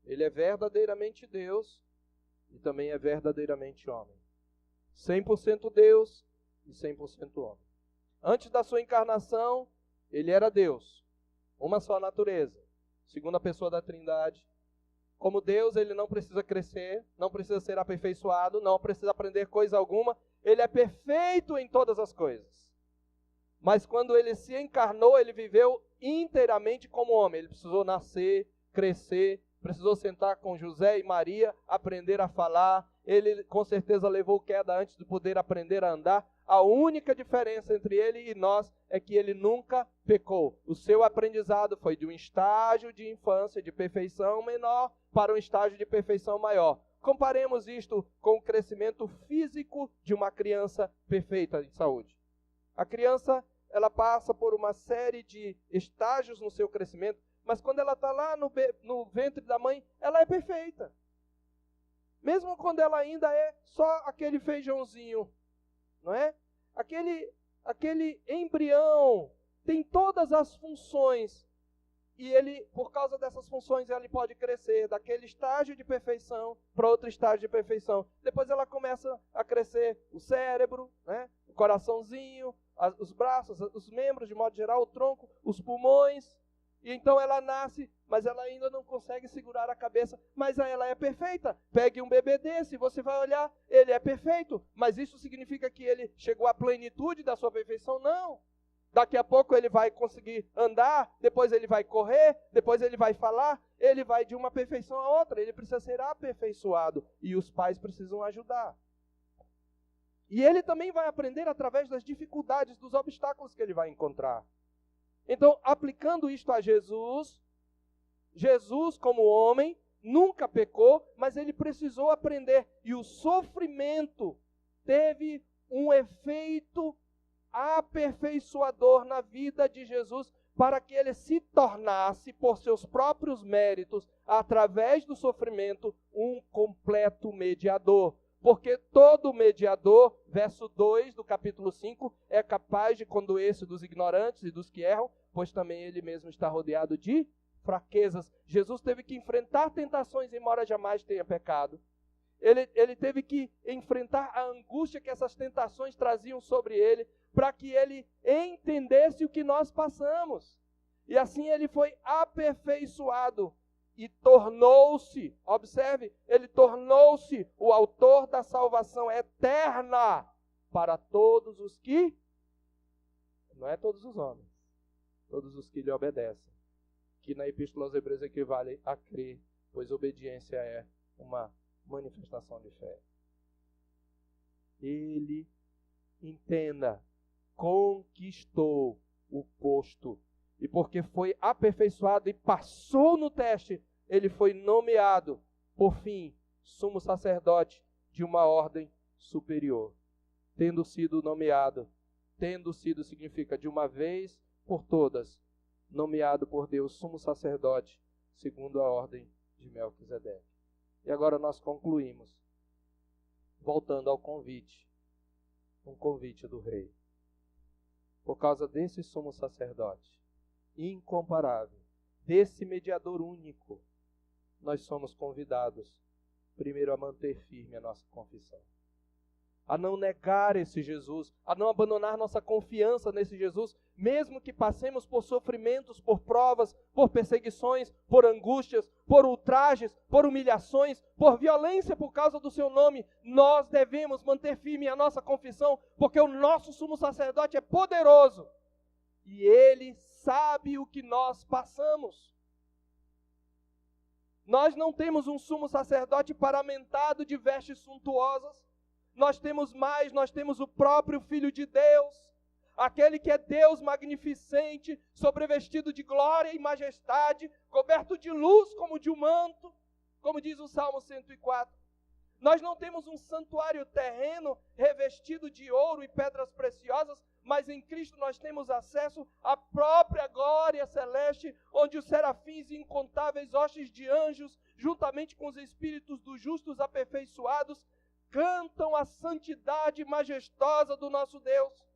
Ele é verdadeiramente Deus e também é verdadeiramente homem. 100% Deus e 100% homem. Antes da sua encarnação, ele era Deus, uma só natureza, segunda pessoa da Trindade. Como Deus, ele não precisa crescer, não precisa ser aperfeiçoado, não precisa aprender coisa alguma. Ele é perfeito em todas as coisas. Mas quando ele se encarnou, ele viveu inteiramente como homem. Ele precisou nascer, crescer, precisou sentar com José e Maria, aprender a falar. Ele com certeza levou queda antes de poder aprender a andar. A única diferença entre ele e nós é que ele nunca pecou. O seu aprendizado foi de um estágio de infância, de perfeição menor, para um estágio de perfeição maior. Comparemos isto com o crescimento físico de uma criança perfeita em saúde. A criança, ela passa por uma série de estágios no seu crescimento, mas quando ela está lá no ventre da mãe, ela é perfeita. Mesmo quando ela ainda é só aquele feijãozinho, não é? Aquele embrião tem todas as funções. E ele, por causa dessas funções, ele pode crescer daquele estágio de perfeição para outro estágio de perfeição. Depois ela começa a crescer o cérebro, né? O coraçãozinho, os braços, os membros, de modo geral, o tronco, os pulmões. E então ela nasce, mas ela ainda não consegue segurar a cabeça. Mas ela é perfeita. Pegue um bebê desse, você vai olhar, ele é perfeito. Mas isso significa que ele chegou à plenitude da sua perfeição? Não. Daqui a pouco ele vai conseguir andar, depois ele vai correr, depois ele vai falar, ele vai de uma perfeição a outra, ele precisa ser aperfeiçoado e os pais precisam ajudar. E ele também vai aprender através das dificuldades, dos obstáculos que ele vai encontrar. Então, aplicando isto a Jesus, Jesus como homem nunca pecou, mas ele precisou aprender. E o sofrimento teve um efeito aperfeiçoador na vida de Jesus, para que ele se tornasse, por seus próprios méritos, através do sofrimento, um completo mediador. Porque todo mediador, verso 2 do capítulo 5, é capaz de condoer-se dos ignorantes e dos que erram, pois também ele mesmo está rodeado de fraquezas. Jesus teve que enfrentar tentações, embora jamais tenha pecado. Ele teve que enfrentar a angústia que essas tentações traziam sobre ele, para que ele entendesse o que nós passamos. E assim ele foi aperfeiçoado e tornou-se, observe, ele tornou-se o autor da salvação eterna para todos os que, não é todos os homens, todos os que lhe obedecem, que na Epístola aos Hebreus equivale a crer, pois obediência é uma manifestação de fé. Ele, entenda, conquistou o posto. E porque foi aperfeiçoado e passou no teste, ele foi nomeado, por fim, sumo sacerdote de uma ordem superior. Tendo sido nomeado, tendo sido significa de uma vez por todas, nomeado por Deus sumo sacerdote, segundo a ordem de Melquisedeque. E agora nós concluímos, voltando ao convite, um convite do rei. Por causa desse sumo sacerdote incomparável, desse mediador único, nós somos convidados, primeiro, a manter firme a nossa confissão. a não negar esse Jesus, a não abandonar nossa confiança nesse Jesus, mesmo que passemos por sofrimentos, por provas, por perseguições, por angústias, por ultrajes, por humilhações, por violência por causa do seu nome, nós devemos manter firme a nossa confissão, porque o nosso sumo sacerdote é poderoso e ele sabe o que nós passamos. Nós não temos um sumo sacerdote paramentado de vestes suntuosas. Nós temos mais, nós temos o próprio Filho de Deus, aquele que é Deus magnificente, sobrevestido de glória e majestade, coberto de luz como de um manto, como diz o Salmo 104. Nós não temos um santuário terreno revestido de ouro e pedras preciosas, mas em Cristo nós temos acesso à própria glória celeste, onde os serafins e incontáveis hostes de anjos, juntamente com os espíritos dos justos aperfeiçoados, cantam a santidade majestosa do nosso Deus.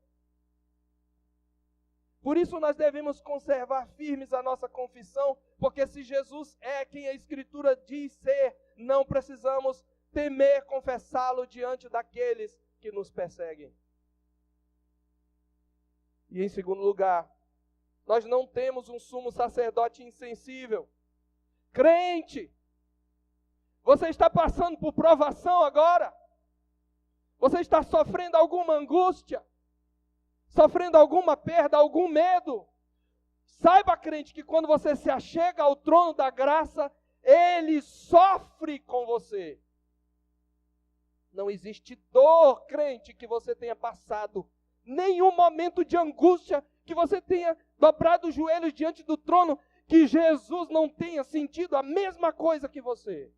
Por isso nós devemos conservar firmes a nossa confissão, porque se Jesus é quem a Escritura diz ser, não precisamos temer confessá-lo diante daqueles que nos perseguem. E em segundo lugar, nós não temos um sumo sacerdote insensível. Crente, você está passando por provação agora? Você está sofrendo alguma angústia? Sofrendo alguma perda, algum medo? Saiba, crente, que quando você se achega ao trono da graça, Ele sofre com você. Não existe dor, crente, que você tenha passado, nenhum momento de angústia que você tenha dobrado os joelhos diante do trono, que Jesus não tenha sentido a mesma coisa que você.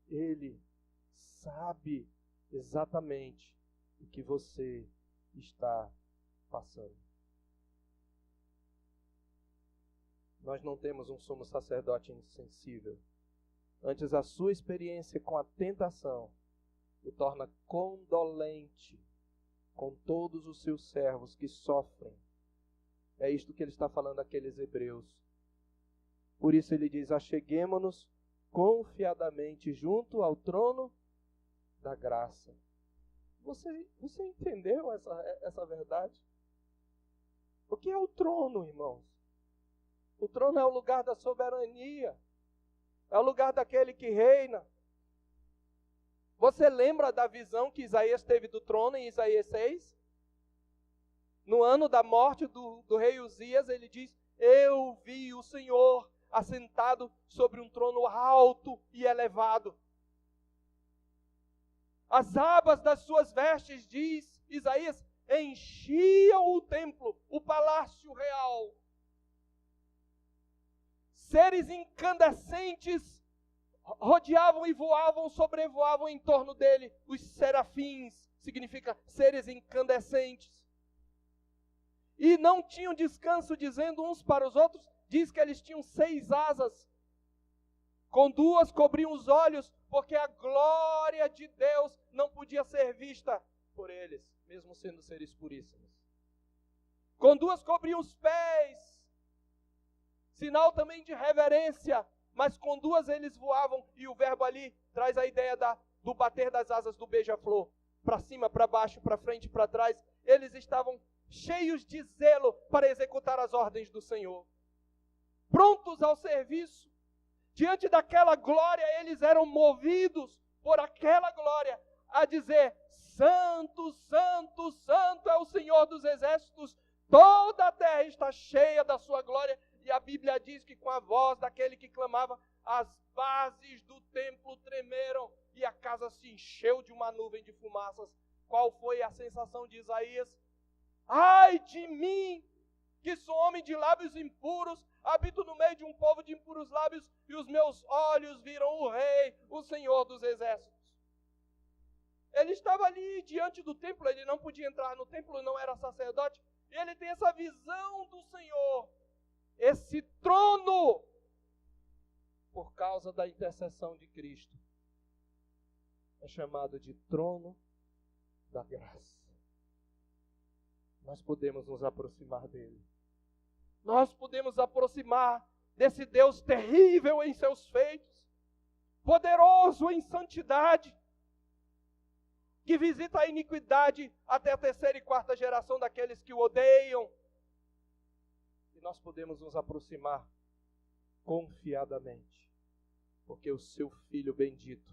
Ele sabe exatamente o que você está passando. Nós não temos um sumo sacerdote insensível. Antes, a sua experiência com a tentação o torna condolente com todos os seus servos que sofrem. É isto que ele está falando àqueles hebreus. Por isso ele diz: acheguemo-nos confiadamente junto ao trono da graça. Você entendeu essa verdade? O que é o trono, irmãos? O trono é o lugar da soberania. É o lugar daquele que reina. Você lembra da visão que Isaías teve do trono em Isaías 6? No ano da morte do rei Uzias, ele diz: eu vi o Senhor assentado sobre um trono alto e elevado. As abas das suas vestes, diz Isaías, enchiam o templo, o palácio real. Seres incandescentes rodeavam e voavam, sobrevoavam em torno dele. Os serafins, significa seres incandescentes. E não tinham descanso, dizendo uns para os outros, diz que eles tinham 6 asas. Com 2 cobriam os olhos, porque a glória de Deus não podia ser vista por eles, mesmo sendo seres puríssimos. Com 2 cobriam os pés, sinal também de reverência, mas com 2 eles voavam, e o verbo ali traz a ideia do bater das asas do beija-flor, para cima, para baixo, para frente, para trás. Eles estavam cheios de zelo para executar as ordens do Senhor, prontos ao serviço. Diante daquela glória, eles eram movidos por aquela glória a dizer: santo, santo, santo é o Senhor dos exércitos, toda a terra está cheia da sua glória. E a Bíblia diz que com a voz daquele que clamava, as bases do templo tremeram e a casa se encheu de uma nuvem de fumaças. Qual foi a sensação de Isaías? Ai de mim, que sou homem de lábios impuros, habito no meio de um povo de impuros lábios, e os meus olhos viram o Rei, o Senhor dos exércitos. Ele estava ali diante do templo, ele não podia entrar no templo, não era sacerdote, e ele tem essa visão do Senhor, esse trono, por causa da intercessão de Cristo, é chamado de trono da graça. Nós podemos nos aproximar dele. Nós podemos aproximar desse Deus terrível em seus feitos, poderoso em santidade, que visita a iniquidade até a terceira e quarta geração daqueles que o odeiam. E nós podemos nos aproximar confiadamente, porque o seu Filho bendito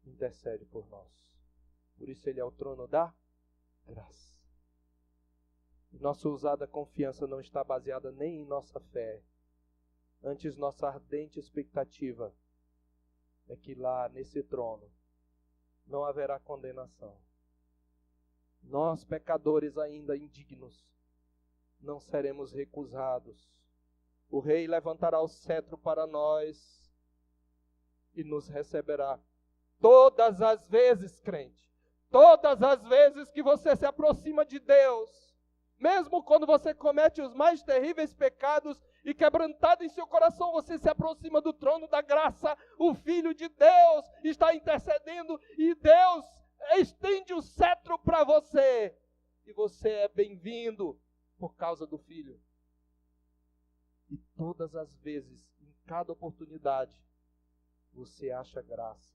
intercede por nós. Por isso ele é o trono da graça. E nossa ousada confiança não está baseada nem em nossa fé. Antes, nossa ardente expectativa é que lá, nesse trono, não haverá condenação. Nós, pecadores ainda indignos, não seremos recusados. O Rei levantará o cetro para nós e nos receberá. Todas as vezes, crente, todas as vezes que você se aproxima de Deus, mesmo quando você comete os mais terríveis pecados e quebrantado em seu coração, você se aproxima do trono da graça. O Filho de Deus está intercedendo e Deus estende o cetro para você. E você é bem-vindo por causa do Filho. E todas as vezes, em cada oportunidade, você acha graça,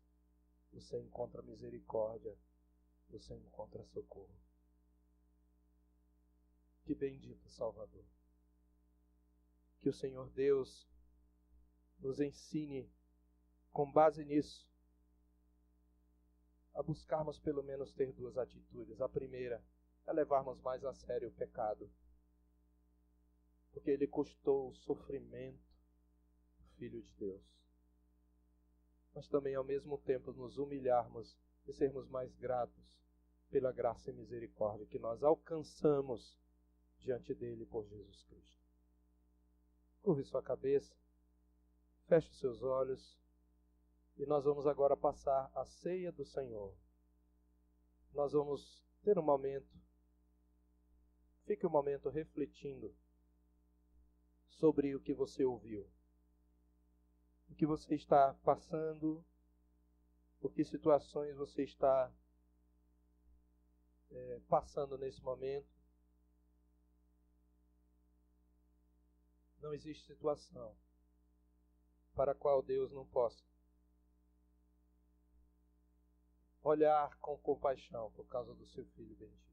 você encontra misericórdia, você encontra socorro. Que bendito Salvador. Que o Senhor Deus nos ensine, com base nisso, a buscarmos pelo menos ter duas atitudes. A primeira é levarmos mais a sério o pecado, porque ele custou o sofrimento do Filho de Deus. Mas também, ao mesmo tempo, nos humilharmos e sermos mais gratos pela graça e misericórdia que nós alcançamos diante dele por Jesus Cristo. Curve sua cabeça, feche os seus olhos e nós vamos agora passar a ceia do Senhor. Nós vamos ter um momento, fique um momento refletindo sobre o que você ouviu, o que você está passando, por que situações você está passando nesse momento. Não existe situação para a qual Deus não possa olhar com compaixão por causa do seu Filho bendito.